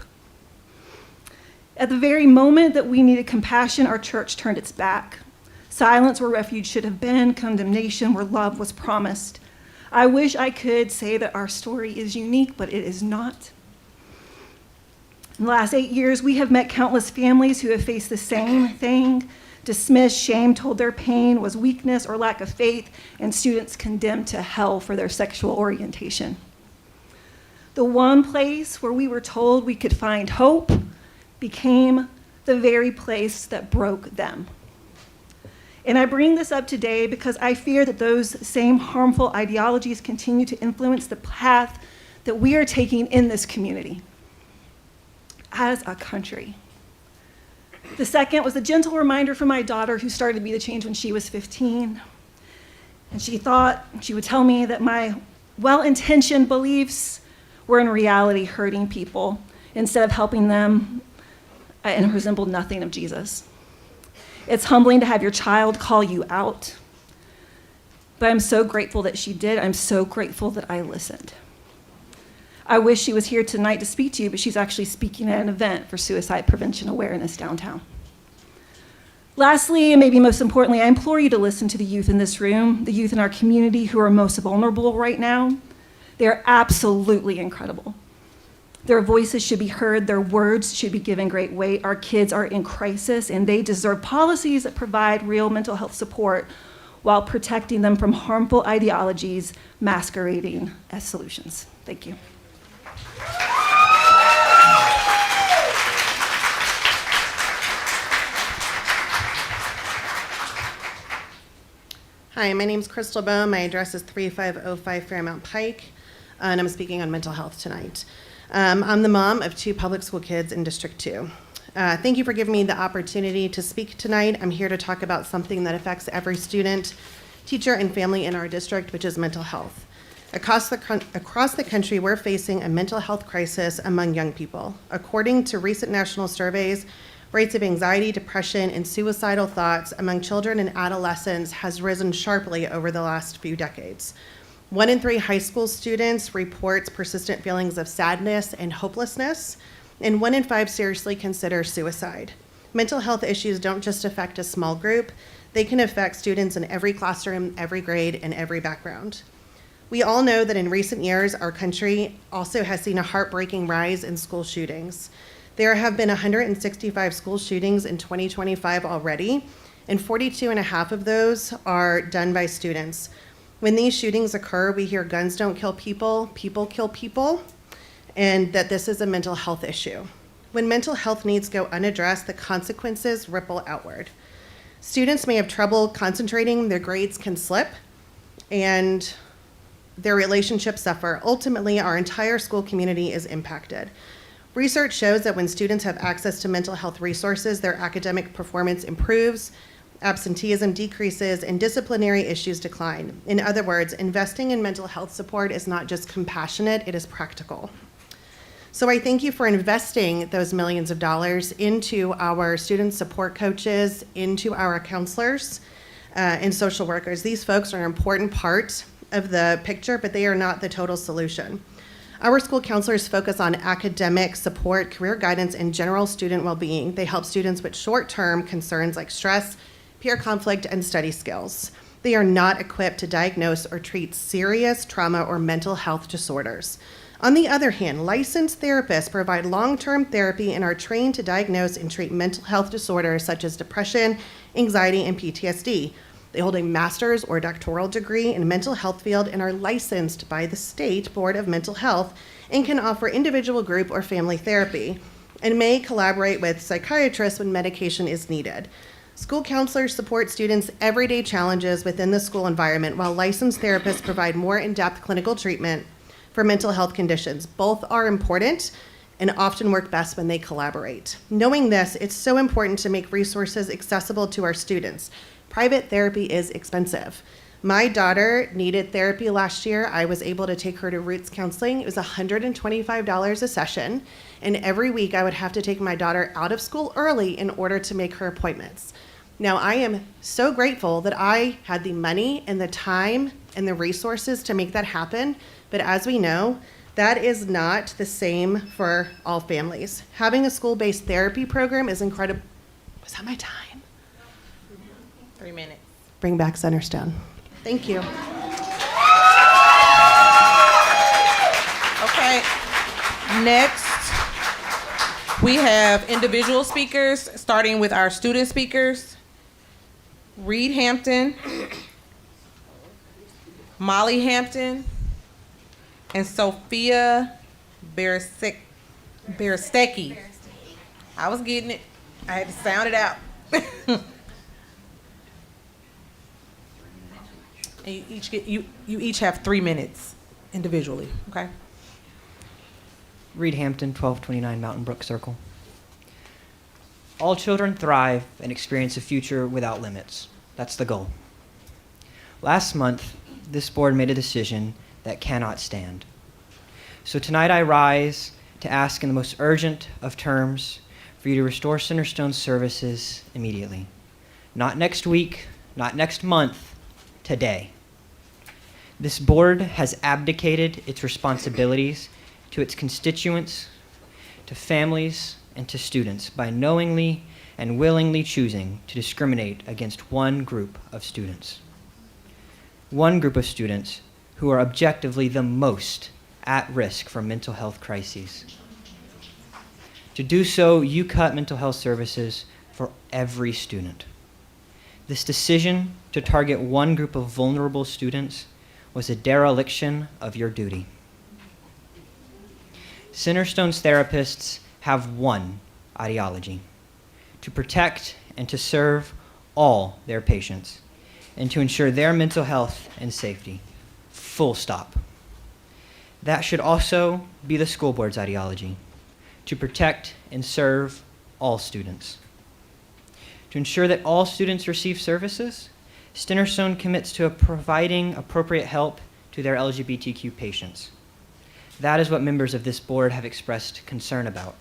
[SPEAKER 16] At the very moment that we needed compassion, our church turned its back. Silence where refuge should have been, condemnation where love was promised. I wish I could say that our story is unique, but it is not. In the last 8 years, we have met countless families who have faced the same thing: dismissed, shamed, told their pain was weakness or lack of faith, and students condemned to hell for their sexual orientation. The one place where we were told we could find hope became the very place that broke them. And I bring this up today because I fear that those same harmful ideologies continue to influence the path that we are taking in this community as a country. The second was a gentle reminder from my daughter, who started to be the change when she was 15. And she thought she would tell me that my well-intentioned beliefs were in reality hurting people instead of helping them, and resembled nothing of Jesus. It's humbling to have your child call you out, but I'm so grateful that she did. I'm so grateful that I listened. I wish she was here tonight to speak to you, but she's actually speaking at an event for suicide prevention awareness downtown. Lastly, and maybe most importantly, I implore you to listen to the youth in this room, the youth in our community who are most vulnerable right now. They're absolutely incredible. Their voices should be heard, their words should be given great weight. Our kids are in crisis, and they deserve policies that provide real mental health support while protecting them from harmful ideologies masquerading as solutions. Thank you.
[SPEAKER 10] Hi, my name is Crystal Bohm. My address is 3505 Fairmount Pike, and I'm speaking on mental health tonight. I'm the mom of 2 public school kids in District 2. Thank you for giving me the opportunity to speak tonight. I'm here to talk about something that affects every student, teacher, and family in our district, which is mental health. Across the country, we're facing a mental health crisis among young people. According to recent national surveys, rates of anxiety, depression, and suicidal thoughts among children and adolescents has risen sharply over the last few decades. 1 in 3 high school students reports persistent feelings of sadness and hopelessness, and 1 in 5 seriously consider suicide. Mental health issues don't just affect a small group, they can affect students in every classroom, every grade, and every background. We all know that in recent years, our country also has seen a heartbreaking rise in school shootings. There have been 165 school shootings in 2025 already, and 42.5 of those are done by students. When these shootings occur, we hear guns don't kill people, people kill people, and that this is a mental health issue. When mental health needs go unaddressed, the consequences ripple outward. Students may have trouble concentrating, their grades can slip, and their relationships suffer. Ultimately, our entire school community is impacted. Research shows that when students have access to mental health resources, their academic performance improves, absenteeism decreases, and disciplinary issues decline. In other words, investing in mental health support is not just compassionate, it is practical. So I thank you for investing those millions of dollars into our student support coaches, into our counselors, and social workers. These folks are an important part of the picture, but they are not the total solution. Our school counselors focus on academic support, career guidance, and general student well-being. They help students with short-term concerns like stress, peer conflict, and study skills. They are not equipped to diagnose or treat serious trauma or mental health disorders. On the other hand, licensed therapists provide long-term therapy and are trained to diagnose and treat mental health disorders such as depression, anxiety, and PTSD. They hold a master's or doctoral degree in mental health field and are licensed by the State Board of Mental Health and can offer individual, group, or family therapy. and may collaborate with psychiatrists when medication is needed. School counselors support students' everyday challenges within the school environment, while licensed therapists provide more in-depth clinical treatment for mental health conditions. Both are important and often work best when they collaborate. Knowing this, it's so important to make resources accessible to our students. Private therapy is expensive. My daughter needed therapy last year. I was able to take her to Roots Counseling. It was $125 a session, and every week I would have to take my daughter out of school early in order to make her appointments. Now, I am so grateful that I had the money and the time and the resources to make that happen, but as we know, that is not the same for all families. Having a school-based therapy program is incredible. Was that my time?
[SPEAKER 1] 3 minutes.
[SPEAKER 10] Bring back Centerstone. Thank you.
[SPEAKER 1] Okay. Next, we have individual speakers, starting with our student speakers. Reed Hampton, Molly Hampton, and Sophia Berestecki. I was getting it. I had to sound it out. And you each have 3 minutes individually, okay?
[SPEAKER 17] Reed Hampton, 1229 Mountain Brook Circle. All children thrive and experience a future without limits. That's the goal. Last month, this board made a decision that cannot stand. So tonight I rise to ask in the most urgent of terms for you to restore Centerstone services immediately. Not next week, not next month, today. This board has abdicated its responsibilities to its constituents, to families, and to students by knowingly and willingly choosing to discriminate against one group of students. One group of students who are objectively the most at risk for mental health crises. To do so, you cut mental health services for every student. This decision to target one group of vulnerable students was a dereliction of your duty. Centerstone's therapists have one ideology: to protect and to serve all their patients and to ensure their mental health and safety. Full stop. That should also be the school board's ideology: to protect and serve all students. To ensure that all students receive services, Centerstone commits to providing appropriate help to their LGBTQ patients. That is what members of this board have expressed concern about.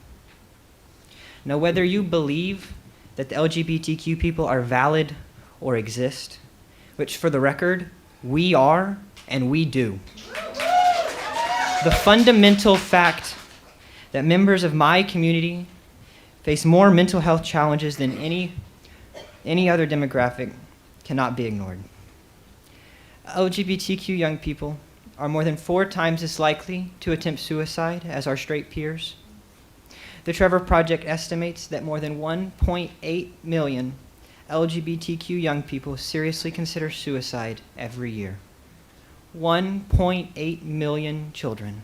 [SPEAKER 17] Now, whether you believe that the LGBTQ people are valid or exist, which for the record, we are and we do. The fundamental fact that members of my community face more mental health challenges than any other demographic cannot be ignored. LGBTQ young people are more than 4 times as likely to attempt suicide as our straight peers. The Trevor Project estimates that more than 1.8 million LGBTQ young people seriously consider suicide every year. 1.8 million children.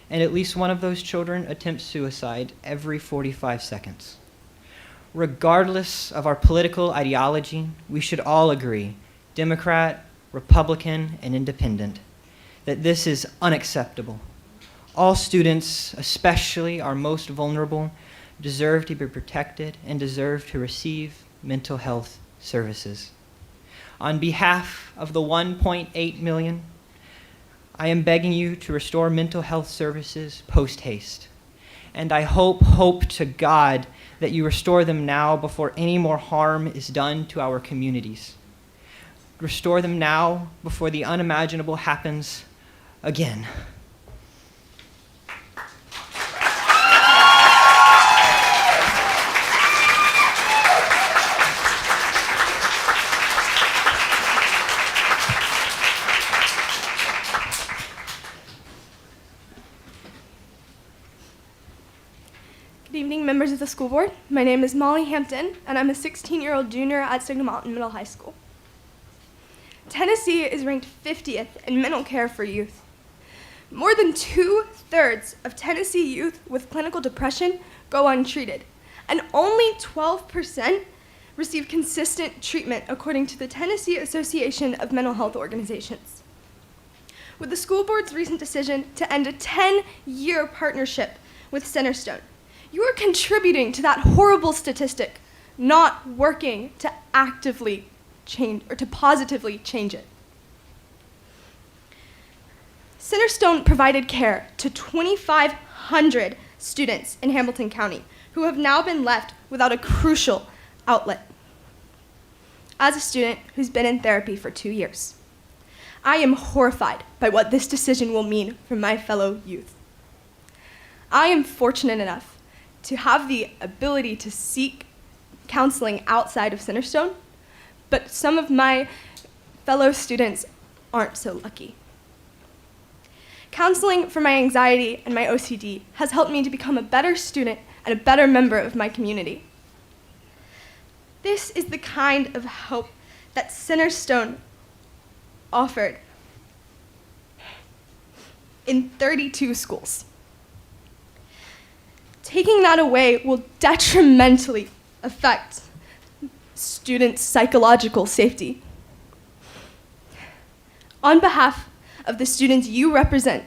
[SPEAKER 17] And at least one of those children attempts suicide every 45 seconds. Regardless of our political ideology, we should all agree, Democrat, Republican, and Independent, that this is unacceptable. All students, especially our most vulnerable, deserve to be protected and deserve to receive mental health services. On behalf of the 1.8 million, I am begging you to restore mental health services post-haste. And I hope to God that you restore them now before any more harm is done to our communities. Restore them now before the unimaginable happens again.
[SPEAKER 18] Good evening, members of the school board. My name is Molly Hampton, and I'm a 16-year-old junior at Signal Mountain Middle High School. Tennessee is ranked 50th in mental care for youth. More than 2/3 of Tennessee youth with clinical depression go untreated, and only 12% receive consistent treatment, according to the Tennessee Association of Mental Health Organizations. With the school board's recent decision to end a 10-year partnership with Centerstone, you are contributing to that horrible statistic, not working to actively change or to positively change it. Centerstone provided care to 2,500 students in Hamilton County who have now been left without a crucial outlet. As a student who's been in therapy for 2 years, I am horrified by what this decision will mean for my fellow youth. I am fortunate enough to have the ability to seek counseling outside of Centerstone, but some of my fellow students aren't so lucky. Counseling for my anxiety and my OCD has helped me to become a better student and a better member of my community. This is the kind of help that Centerstone offered in 32 schools. Taking that away will detrimentally affect students' psychological safety. On behalf of the students you represent,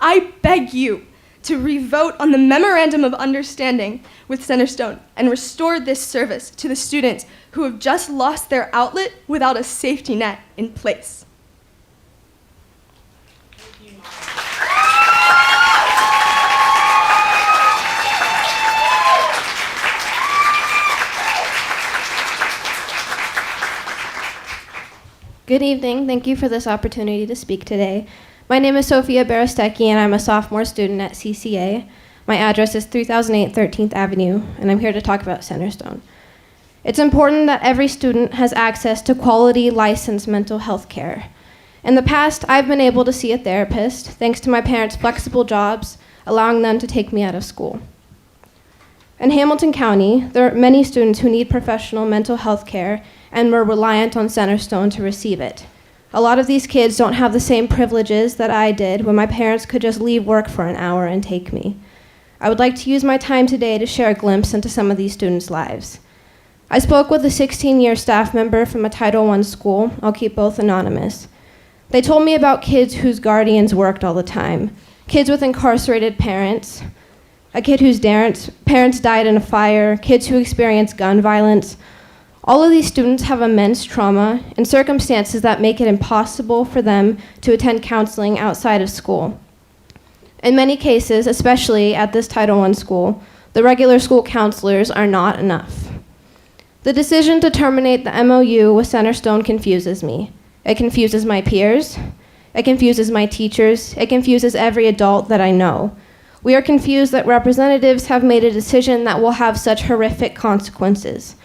[SPEAKER 18] I beg you to re-vote on the Memorandum of Understanding with Centerstone and restore this service to the students who have just lost their outlet without a safety net in place.
[SPEAKER 19] Good evening. Thank you for this opportunity to speak today. My name is Sophia Barostecki, and I'm a sophomore student at CCA. My address is 3008 13th Avenue, and I'm here to talk about Centerstone. It's important that every student has access to quality, licensed mental health care. In the past, I've been able to see a therapist thanks to my parents' flexible jobs, allowing them to take me out of school. In Hamilton County, there are many students who need professional mental health care and were reliant on Centerstone to receive it. A lot of these kids don't have the same privileges that I did when my parents could just leave work for an hour and take me. I would like to use my time today to share a glimpse into some of these students' lives. I spoke with a 16-year staff member from a Title I school. I'll keep both anonymous. They told me about kids whose guardians worked all the time, kids with incarcerated parents, a kid whose parents died in a fire, kids who experienced gun violence. All of these students have immense trauma and circumstances that make it impossible for them to attend counseling outside of school. In many cases, especially at this Title I school, the regular school counselors are not enough. The decision to terminate the MOU with Centerstone confuses me. It confuses my peers. It confuses my teachers. It confuses every adult that I know. We are confused that representatives have made a decision that will have such horrific consequences.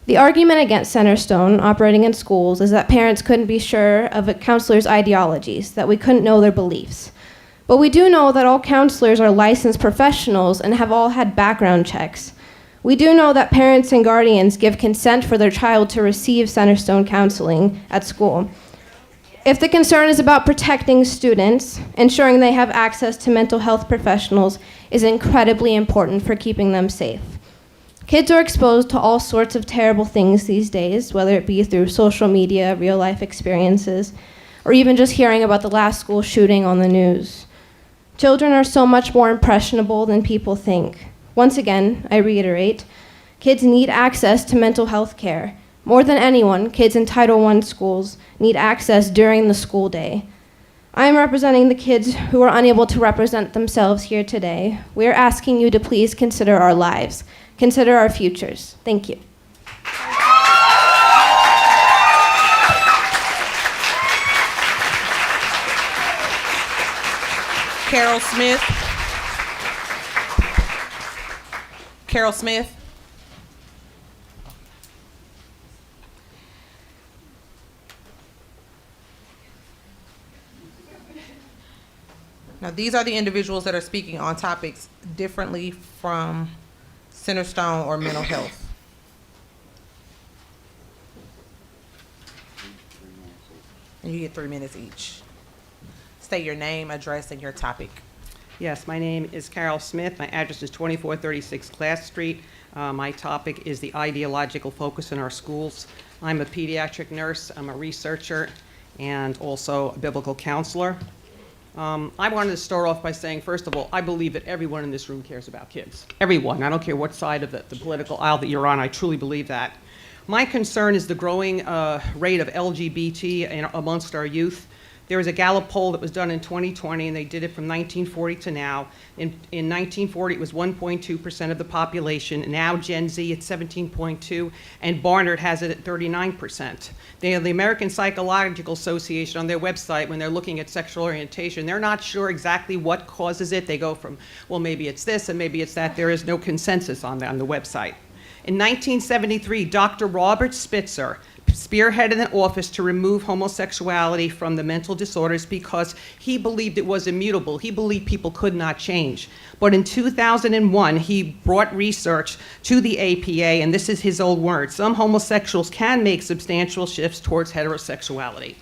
[SPEAKER 19] The argument against Centerstone operating in schools is that parents couldn't be sure of a counselor's ideologies, that we couldn't know their beliefs. But we do know that all counselors are licensed professionals and have all had background checks. We do know that parents and guardians give consent for their child to receive Centerstone counseling at school. If the concern is about protecting students, ensuring they have access to mental health professionals is incredibly important for keeping them safe. Kids are exposed to all sorts of terrible things these days, whether it be through social media, real-life experiences, or even just hearing about the last school shooting on the news. Children are so much more impressionable than people think. Once again, I reiterate, kids need access to mental health care. More than anyone, kids in Title I schools need access during the school day. I am representing the kids who are unable to represent themselves here today. We are asking you to please consider our lives. Consider our futures. Thank you.
[SPEAKER 1] Carol Smith. Carol Smith. Now, these are the individuals that are speaking on topics differently from Centerstone or mental health. And you get 3 minutes each. State your name, address, and your topic.
[SPEAKER 20] Yes, my name is Carol Smith. My address is 2436 Class Street. My topic is the ideological focus in our schools. I'm a pediatric nurse, I'm a researcher, and also a biblical counselor. I wanted to start off by saying, first of all, I believe that everyone in this room cares about kids. Everyone. I don't care what side of the political aisle that you're on. I truly believe that. My concern is the growing rate of LGBT amongst our youth. There was a Gallup poll that was done in 2020, and they did it from 1940 to now. In 1940, it was 1.2% of the population. Now, Gen Z, it's 17.2%, and Barnard has it at 39%. The American Psychological Association, on their website, when they're looking at sexual orientation, they're not sure exactly what causes it. They go from, well, maybe it's this, and maybe it's that. There is no consensus on the website. In 1973, Dr. Robert Spitzer spearheaded an office to remove homosexuality from the mental disorders because he believed it was immutable. He believed people could not change. But in 2001, he brought research to the APA, and this is his old words: some homosexuals can make substantial shifts towards heterosexuality.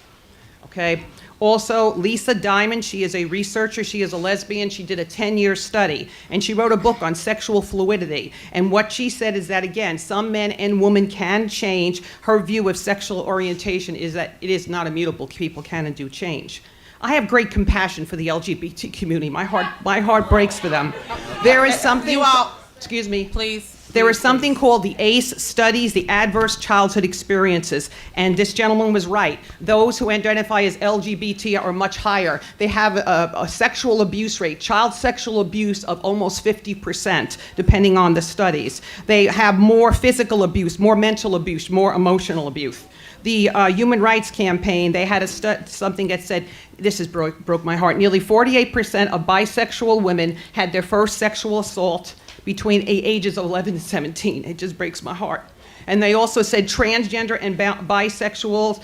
[SPEAKER 20] Okay? Also, Lisa Diamond, she is a researcher, she is a lesbian, she did a 10-year study, and she wrote a book on sexual fluidity. And what she said is that, again, some men and women can change. Her view of sexual orientation is that it is not immutable. People can and do change. I have great compassion for the LGBT community. My heart breaks for them. There is something,
[SPEAKER 1] You all,
[SPEAKER 20] excuse me.
[SPEAKER 1] please.
[SPEAKER 20] There is something called the ACE studies, the adverse childhood experiences, and this gentleman was right. Those who identify as LGBT are much higher. They have a sexual abuse rate, child sexual abuse of almost 50%, depending on the studies. They have more physical abuse, more mental abuse, more emotional abuse. The Human Rights Campaign, they had something that said, this has broke my heart, nearly 48% of bisexual women had their first sexual assault between ages of 11 and 17. It just breaks my heart. And they also said transgender and bisexuals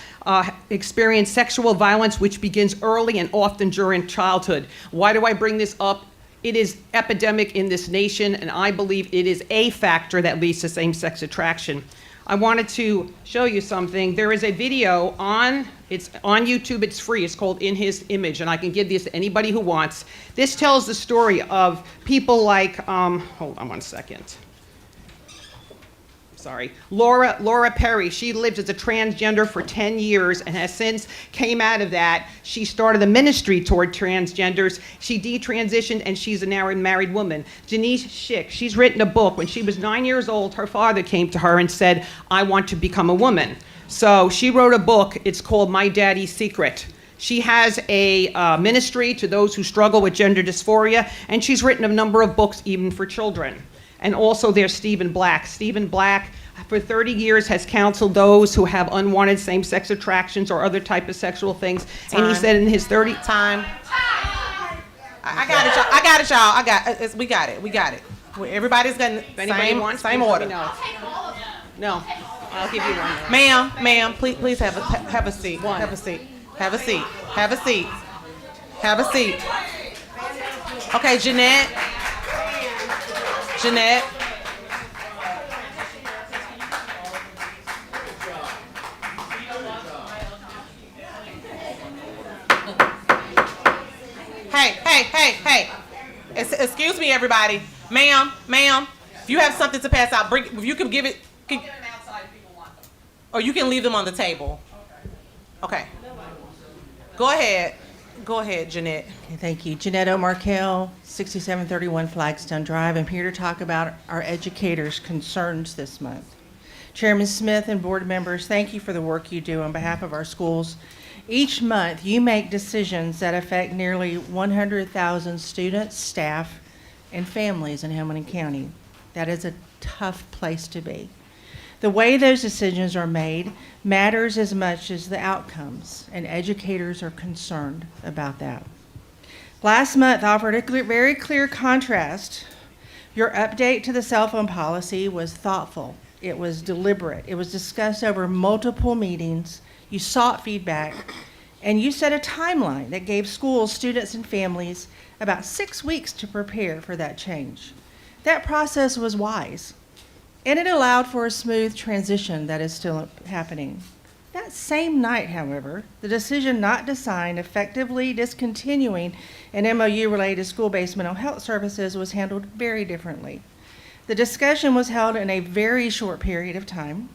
[SPEAKER 20] experience sexual violence which begins early and often during childhood. Why do I bring this up? It is epidemic in this nation, and I believe it is a factor that leads to same-sex attraction. I wanted to show you something. There is a video it's on YouTube, it's free, it's called In His Image, and I can give this to anybody who wants. This tells the story of people like, hold on one second. Sorry, Laura Perry. She lived as a transgender for 10 years and has since came out of that. She started a ministry toward transgenders. She detransitioned and she's now a married woman. Janice Schick, she's written a book. When she was 9 years old, her father came to her and said, I want to become a woman. So she wrote a book. It's called My Daddy's Secret. She has a ministry to those who struggle with gender dysphoria, and she's written a number of books even for children. And also there's Stephen Black. Stephen Black, for 30 years, has counseled those who have unwanted same-sex attractions or other type of sexual things.
[SPEAKER 1] Time.
[SPEAKER 20] And he said in his 30...
[SPEAKER 1] Time. I got it, y'all. I got it, y'all. We got it. We got it. Everybody's got same order.
[SPEAKER 20] No, I'll give you one.
[SPEAKER 1] Ma'am, please have a seat. Have a seat. Have a seat. Have a seat. Have a seat. Okay, Jeanette. Hey. Excuse me, everybody. Ma'am, if you have something to pass out, if you can give it. Get them outside if people want them. Or you can leave them on the table. Okay. Go ahead, Jeanette.
[SPEAKER 21] Okay, thank you. Jeanette O'Markell, 6731 Flagstone Drive. I'm here to talk about our educators' concerns this month. Chairman Smith and board members, thank you for the work you do on behalf of our schools. Each month, you make decisions that affect nearly 100,000 students, staff, and families in Hamilton County. That is a tough place to be. The way those decisions are made matters as much as the outcomes, and educators are concerned about that. Last month offered a very clear contrast. Your update to the cell phone policy was thoughtful. It was deliberate. It was discussed over multiple meetings. You sought feedback, and you set a timeline that gave schools, students, and families about 6 weeks to prepare for that change. That process was wise, and it allowed for a smooth transition that is still happening. That same night, however, the decision not to sign effectively discontinuing an MOU related to school-based mental health services was handled very differently. The discussion was held in a very short period of time,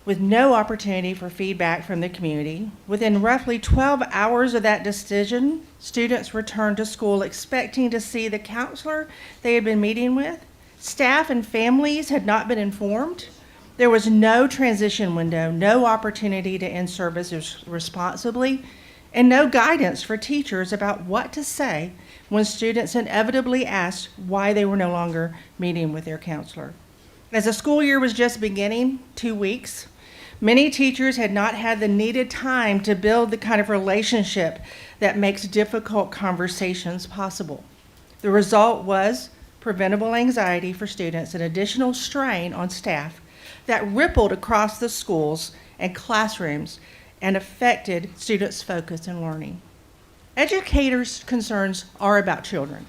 [SPEAKER 21] with no opportunity for feedback from the community. Within roughly 12 hours of that decision, students returned to school expecting to see the counselor they had been meeting with. Staff and families had not been informed. There was no transition window, no opportunity to end services responsibly, and no guidance for teachers about what to say when students inevitably asked why they were no longer meeting with their counselor. As the school year was just beginning, 2 weeks, many teachers had not had the needed time to build the kind of relationship that makes difficult conversations possible. The result was preventable anxiety for students and additional strain on staff that rippled across the schools and classrooms and affected students' focus and learning. Educators' concerns are about children.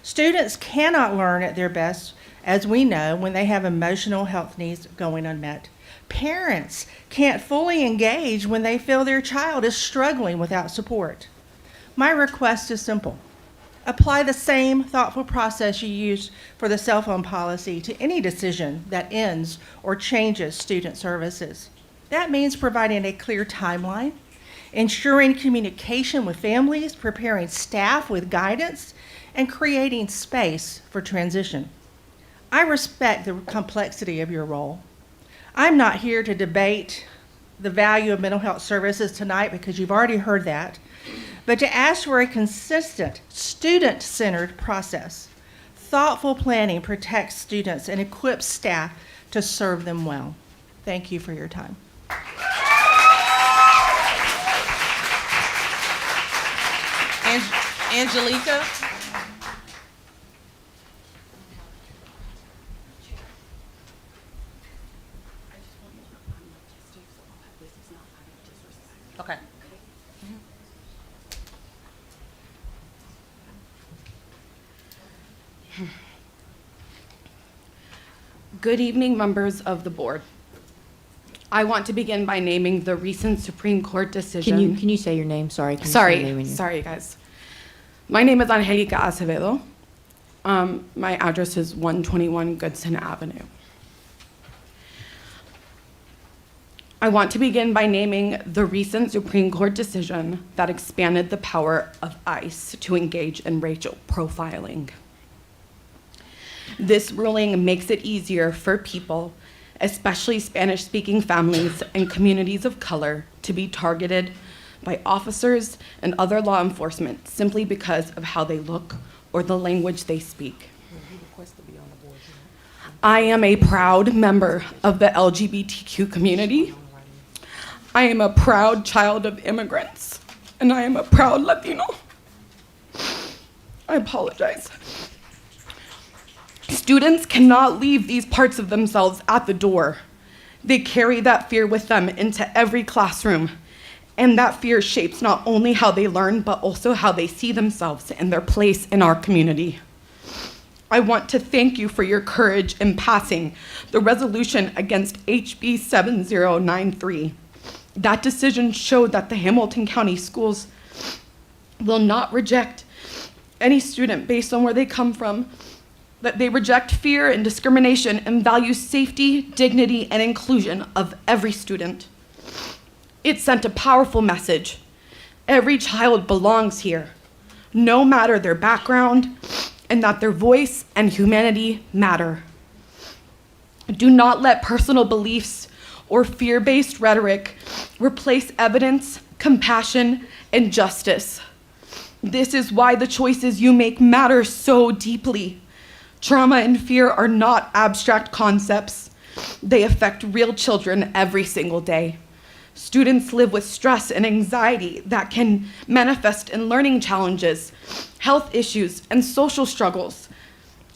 [SPEAKER 21] Students cannot learn at their best, as we know, when they have emotional health needs going unmet. Parents can't fully engage when they feel their child is struggling without support. My request is simple. Apply the same thoughtful process you used for the cell phone policy to any decision that ends or changes student services. That means providing a clear timeline, ensuring communication with families, preparing staff with guidance, and creating space for transition. I respect the complexity of your role. I'm not here to debate the value of mental health services tonight because you've already heard that, but to ask for a consistent, student-centered process. Thoughtful planning protects students and equips staff to serve them well. Thank you for your time.
[SPEAKER 1] Angelica? Okay.
[SPEAKER 2] Good evening, members of the board. I want to begin by naming the recent Supreme Court decision.
[SPEAKER 3] Can you say your name? Sorry. Can you say your name and your-
[SPEAKER 2] Sorry, guys. My name is Angelica Acevedo. My address is 121 Goodson Avenue. I want to begin by naming the recent Supreme Court decision that expanded the power of ICE to engage in racial profiling. This ruling makes it easier for people, especially Spanish-speaking families and communities of color, to be targeted by officers and other law enforcement simply because of how they look or the language they speak. I am a proud member of the LGBTQ community. I am a proud child of immigrants, and I am a proud Latino. I apologize. Students cannot leave these parts of themselves at the door. They carry that fear with them into every classroom, and that fear shapes not only how they learn, but also how they see themselves and their place in our community. I want to thank you for your courage in passing the resolution against HB 7093. That decision showed that the Hamilton County Schools will not reject any student based on where they come from, that they reject fear and discrimination and value safety, dignity, and inclusion of every student. It sent a powerful message. Every child belongs here, no matter their background, and that their voice and humanity matter. Do not let personal beliefs or fear-based rhetoric replace evidence, compassion, and justice. This is why the choices you make matter so deeply. Trauma and fear are not abstract concepts. They affect real children every single day. Students live with stress and anxiety that can manifest in learning challenges, health issues, and social struggles.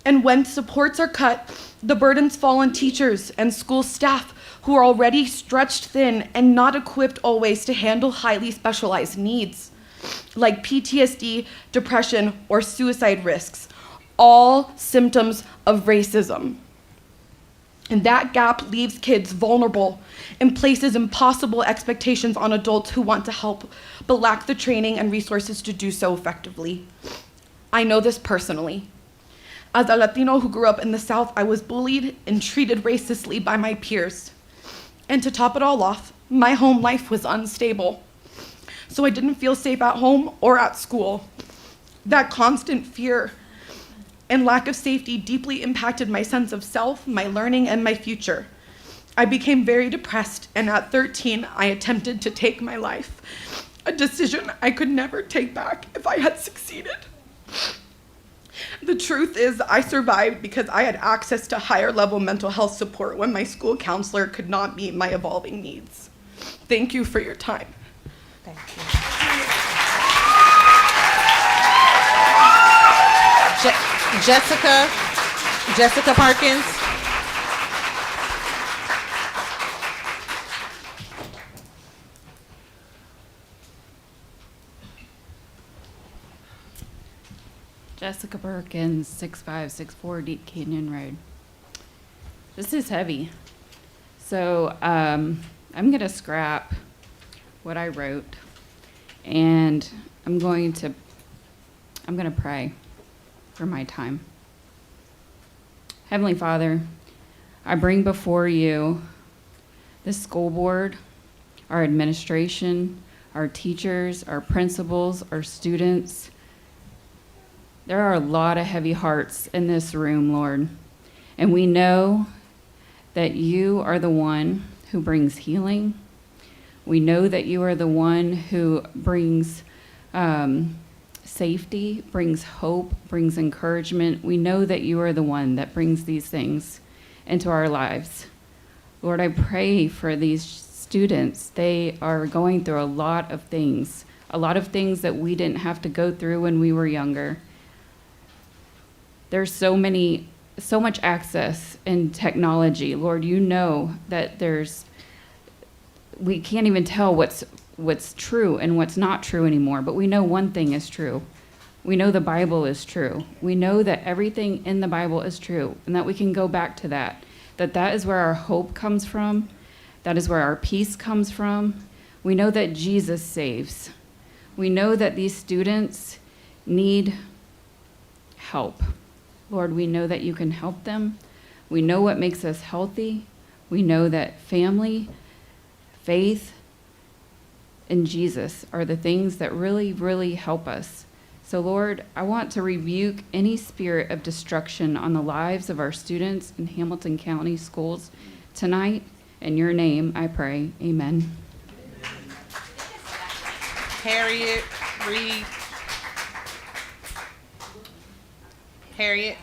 [SPEAKER 2] And when supports are cut, the burdens fall on teachers and school staff who are already stretched thin and not equipped always to handle highly specialized needs, like PTSD, depression, or suicide risks, all symptoms of racism. And that gap leaves kids vulnerable and places impossible expectations on adults who want to help but lack the training and resources to do so effectively. I know this personally. As a Latino who grew up in the South, I was bullied and treated racistly by my peers. And to top it all off, my home life was unstable. So I didn't feel safe at home or at school. That constant fear and lack of safety deeply impacted my sense of self, my learning, and my future. I became very depressed, and at 13, I attempted to take my life, a decision I could never take back if I had succeeded. The truth is, I survived because I had access to higher level mental health support when my school counselor could not meet my evolving needs. Thank you for your time.
[SPEAKER 1] Thank you. Jessica Parkins.
[SPEAKER 6] Jessica Perkins, 6564 Deep Canyon Road. This is heavy. So I'm going to scrap what I wrote, and I'm going to pray for my time. Heavenly Father, I bring before you the school board, our administration, our teachers, our principals, our students. There are a lot of heavy hearts in this room, Lord, and we know that you are the one who brings healing. We know that you are the one who brings safety, brings hope, brings encouragement. We know that you are the one that brings these things into our lives. Lord, I pray for these students. They are going through a lot of things that we didn't have to go through when we were younger. There's so much access in technology. Lord, you know that we can't even tell what's true and what's not true anymore, but we know one thing is true. We know the Bible is true. We know that everything in the Bible is true, and that we can go back to that is where our hope comes from. That is where our peace comes from. We know that Jesus saves. We know that these students need help. Lord, we know that you can help them. We know what makes us healthy. We know that family, faith, and Jesus are the things that really, really help us. So Lord, I want to rebuke any spirit of destruction on the lives of our students in Hamilton County schools tonight. In your name, I pray. Amen.
[SPEAKER 1] Harriet Reed. Harriet.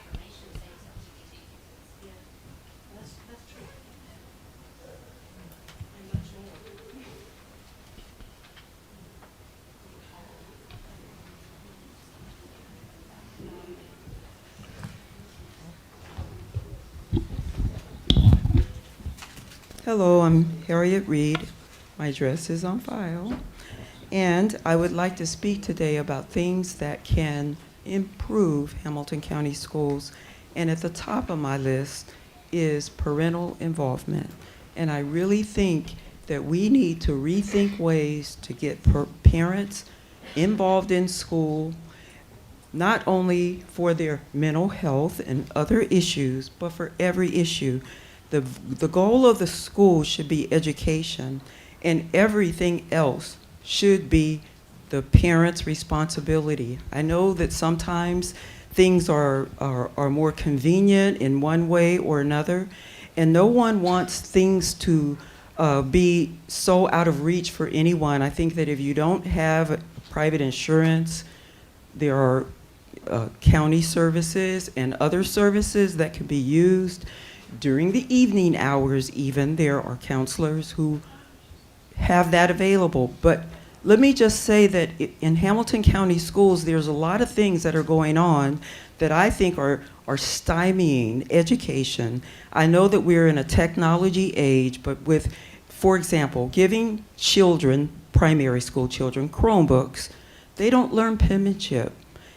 [SPEAKER 22] Hello, I'm Harriet Reed. My address is on file. And I would like to speak today about things that can improve Hamilton County schools. And at the top of my list is parental involvement. And I really think that we need to rethink ways to get parents involved in school, not only for their mental health and other issues, but for every issue. The goal of the school should be education, and everything else should be the parent's responsibility. I know that sometimes things are more convenient in one way or another, and no one wants things to be so out of reach for anyone. I think that if you don't have private insurance, there are county services and other services that can be used. During the evening hours even, there are counselors who have that available. But let me just say that in Hamilton County schools, there's a lot of things that are going on that I think are stymieing education. I know that we're in a technology age, but with, for example, giving children, primary school children, Chromebooks, they don't learn penmanship.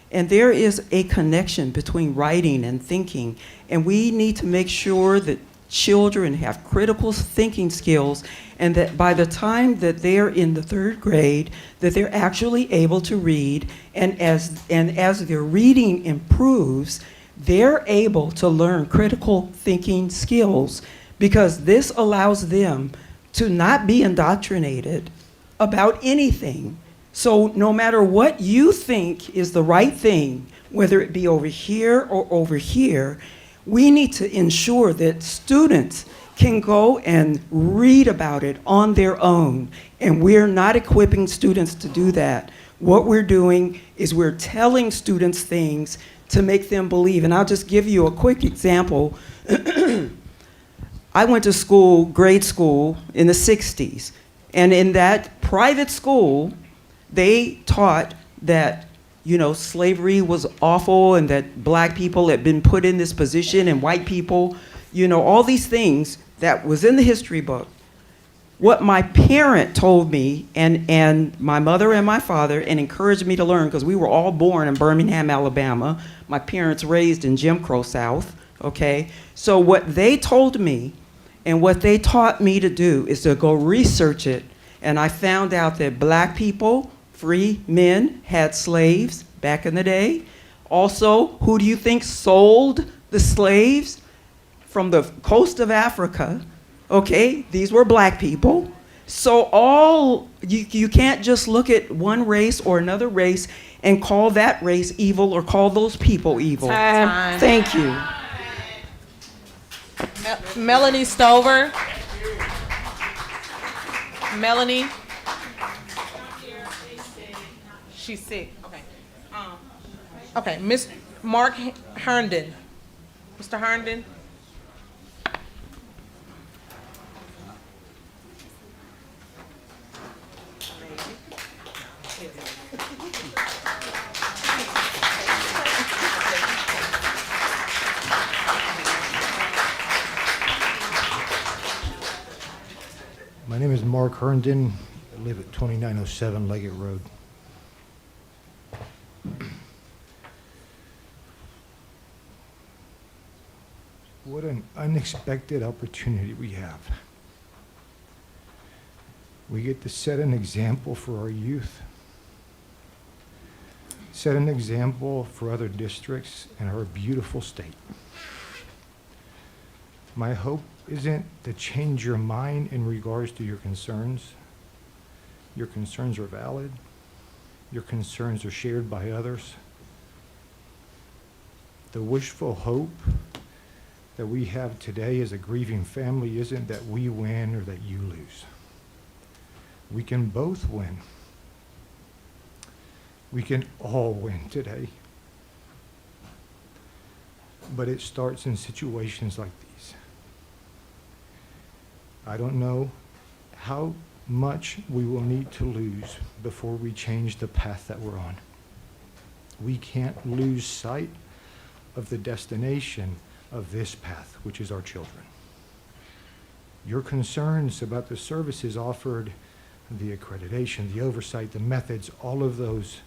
[SPEAKER 22] And there is a connection between writing and thinking, and we need to make sure that children have critical thinking skills, and that by the time that they're in the 3rd grade, that they're actually able to read, and as their reading improves, they're able to learn critical thinking skills, because this allows them to not be indoctrinated about anything. So no matter what you think is the right thing, whether it be over here or over here, we need to ensure that students can go and read about it on their own. And we're not equipping students to do that. What we're doing is we're telling students things to make them believe. And I'll just give you a quick example. I went to school, grade school, in the 60s. And in that private school, they taught that, you know, slavery was awful and that black people had been put in this position and white people, you know, all these things that was in the history book. What my parent told me, and my mother and my father, and encouraged me to learn, because we were all born in Birmingham, Alabama. My parents raised in Jim Crow South, okay? So what they told me and what they taught me to do is to go research it. And I found out that black people, free men, had slaves back in the day. Also, who do you think sold the slaves from the coast of Africa? Okay, these were black people. So you can't just look at one race or another race and call that race evil or call those people evil.
[SPEAKER 1] Time.
[SPEAKER 22] Thank you.
[SPEAKER 1] Melanie Stover. Melanie. She's sick. Okay. Okay. Miss Mark Herndon. Mr. Herndon.
[SPEAKER 8] My name is Mark Herndon. I live at 2907 Leggett Road. What an unexpected opportunity we have. We get to set an example for our youth, set an example for other districts in our beautiful state. My hope isn't to change your mind in regards to your concerns. Your concerns are valid. Your concerns are shared by others. The wishful hope that we have today as a grieving family isn't that we win or that you lose. We can both win. We can all win today. But it starts in situations like these. I don't know how much we will need to lose before we change the path that we're on. We can't lose sight of the destination of this path, which is our children. Your concerns about the services offered, the accreditation, the oversight, the methods, all of those.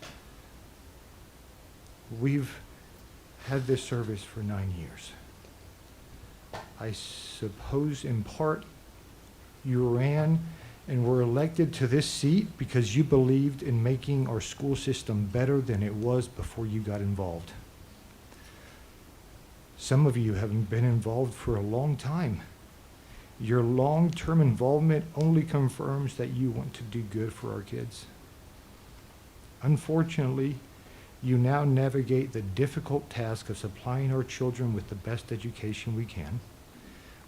[SPEAKER 8] We've had this service for 9 years. I suppose in part you ran and were elected to this seat because you believed in making our school system better than it was before you got involved. Some of you haven't been involved for a long time. Your long-term involvement only confirms that you want to do good for our kids. Unfortunately, you now navigate the difficult task of supplying our children with the best education we can,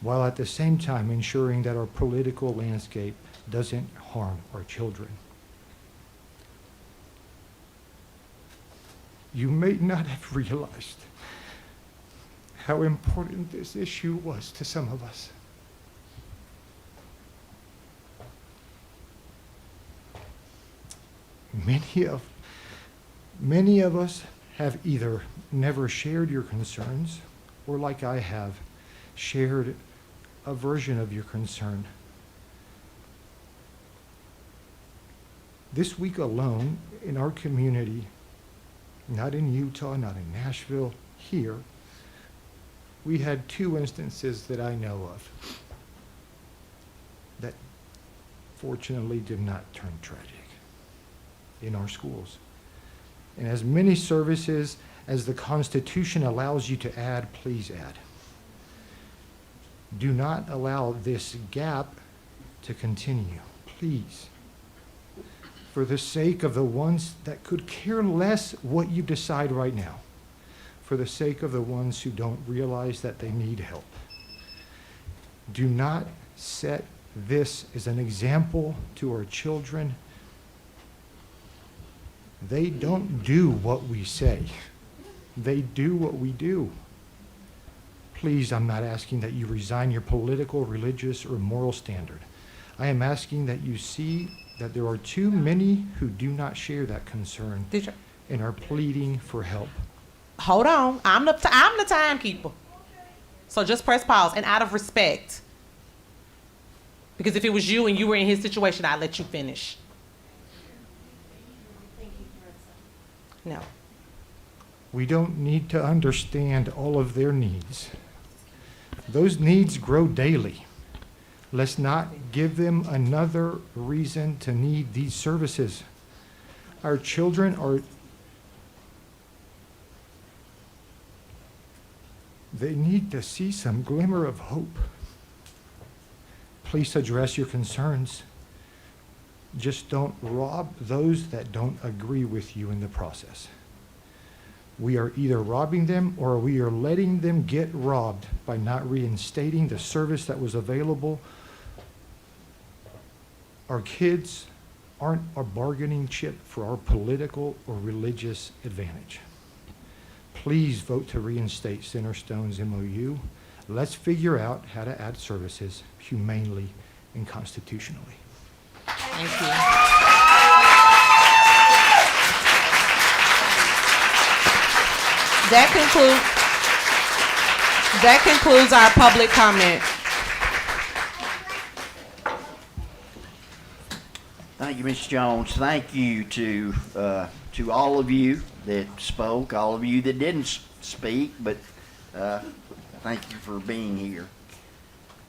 [SPEAKER 8] while at the same time ensuring that our political landscape doesn't harm our children. You may not have realized how important this issue was to some of us. Many of us have either never shared your concerns or, like I have, shared a version of your concern. This week alone, in our community, not in Utah, not in Nashville, here, We had 2 instances that I know of that fortunately did not turn tragic in our schools. And as many services as the Constitution allows you to add, please add. Do not allow this gap to continue, please. For the sake of the ones that could care less what you decide right now, for the sake of the ones who don't realize that they need help. Do not set this as an example to our children. They don't do what we say. They do what we do. Please, I'm not asking that you resign your political, religious, or moral standard. I am asking that you see that there are too many who do not share that concern and are pleading for help.
[SPEAKER 1] Hold on. I'm the timekeeper. So just press pause. And out of respect, because if it was you and you were in his situation, I'd let you finish. No.
[SPEAKER 8] We don't need to understand all of their needs. Those needs grow daily. Let's not give them another reason to need these services. Our children they need to see some glimmer of hope. Please address your concerns. Just don't rob those that don't agree with you in the process. We are either robbing them or we are letting them get robbed by not reinstating the service that was available. Our kids aren't a bargaining chip for our political or religious advantage. Please vote to reinstate Centerstone's MOU. Let's figure out how to add services humanely and constitutionally.
[SPEAKER 1] Thank you. That concludes our public comment.
[SPEAKER 4] Thank you, Ms. Jones. Thank you to all of you that spoke, all of you that didn't speak, but thank you for being here.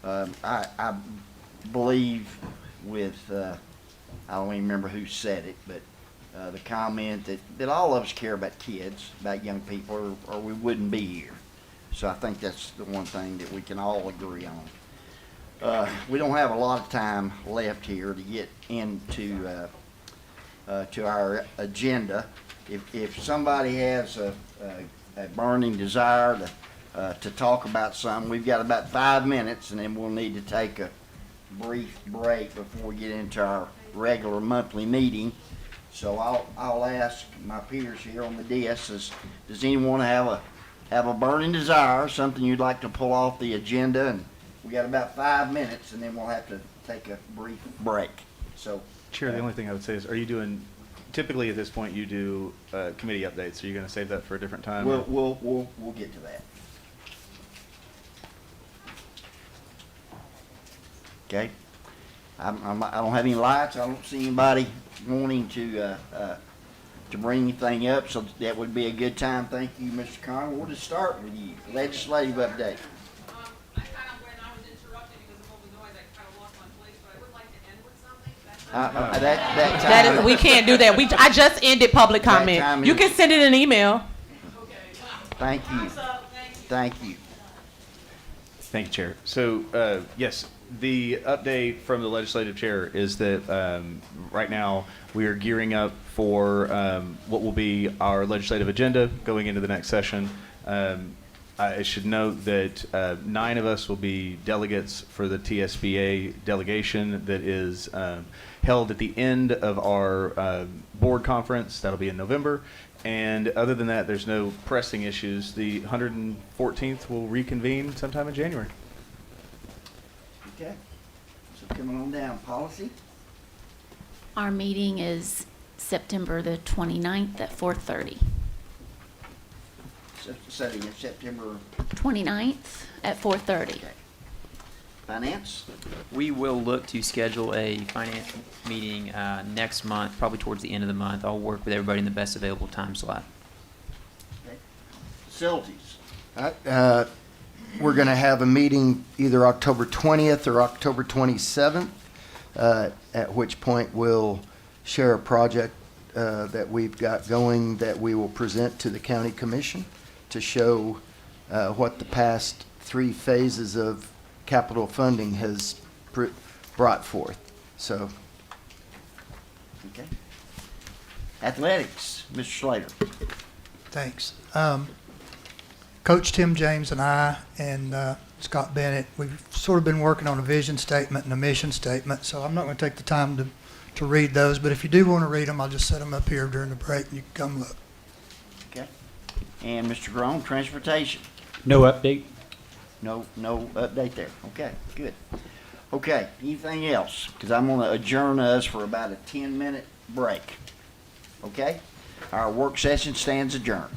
[SPEAKER 4] I believe with, I don't even remember who said it, but the comment that all of us care about kids, about young people, or we wouldn't be here. So I think that's the one thing that we can all agree on. We don't have a lot of time left here to get into to our agenda. If somebody has a burning desire to talk about something, we've got about 5 minutes, and then we'll need to take a brief break before we get into our regular monthly meeting. So I'll ask my peers here on the desk, does anyone have a burning desire, something you'd like to pull off the agenda? And we got about 5 minutes, and then we'll have to take a brief break. So,
[SPEAKER 9] Chair, the only thing I would say is, are you doing? Typically, at this point, you do committee updates. Are you going to save that for a different time?
[SPEAKER 4] We'll get to that. Okay. I don't have any lights. I don't see anybody wanting to bring anything up, so that would be a good time. Thank you, Mr. Connor. We'll just start with you. Legislative update.
[SPEAKER 1] We can't do that. I just ended public comment. You can send it an email.
[SPEAKER 4] Thank you. Thank you.
[SPEAKER 9] Thank you, Chair. So, yes, the update from the legislative chair is that right now we are gearing up for what will be our legislative agenda going into the next session. I should note that 9 of us will be delegates for the TSBA delegation that is held at the end of our board conference. That'll be in November. And other than that, there's no pressing issues. The 114th will reconvene sometime in January.
[SPEAKER 4] Okay. So coming on down, policy.
[SPEAKER 23] Our meeting is September the 29th at 4:30.
[SPEAKER 4] Setting in September
[SPEAKER 23] 29th at 4:30.
[SPEAKER 4] Okay. Finance.
[SPEAKER 24] We will look to schedule a finance meeting next month, probably towards the end of the month. I'll work with everybody in the best available time slot.
[SPEAKER 4] Okay. Facilities. we're going to have a meeting either October 20th or October 27th, at which point we'll share a project that we've got going that we will present to the county commission to show what the past 3 phases of capital funding has brought forth. So,
[SPEAKER 7] okay. Athletics, Mr. Slater.
[SPEAKER 11] Thanks. Coach Tim James and I and Scott Bennett, we've sort of been working on a vision statement and a mission statement, so I'm not going to take the time to read those, but if you do want to read them, I'll just set them up here during the break and you can come look.
[SPEAKER 7] Okay. And Mr. Grown, transportation.
[SPEAKER 12] No update.
[SPEAKER 7] No update there. Okay, good. Okay, anything else? Because I'm going to adjourn us for about a 10-minute break. Okay? Our work session stands adjourned.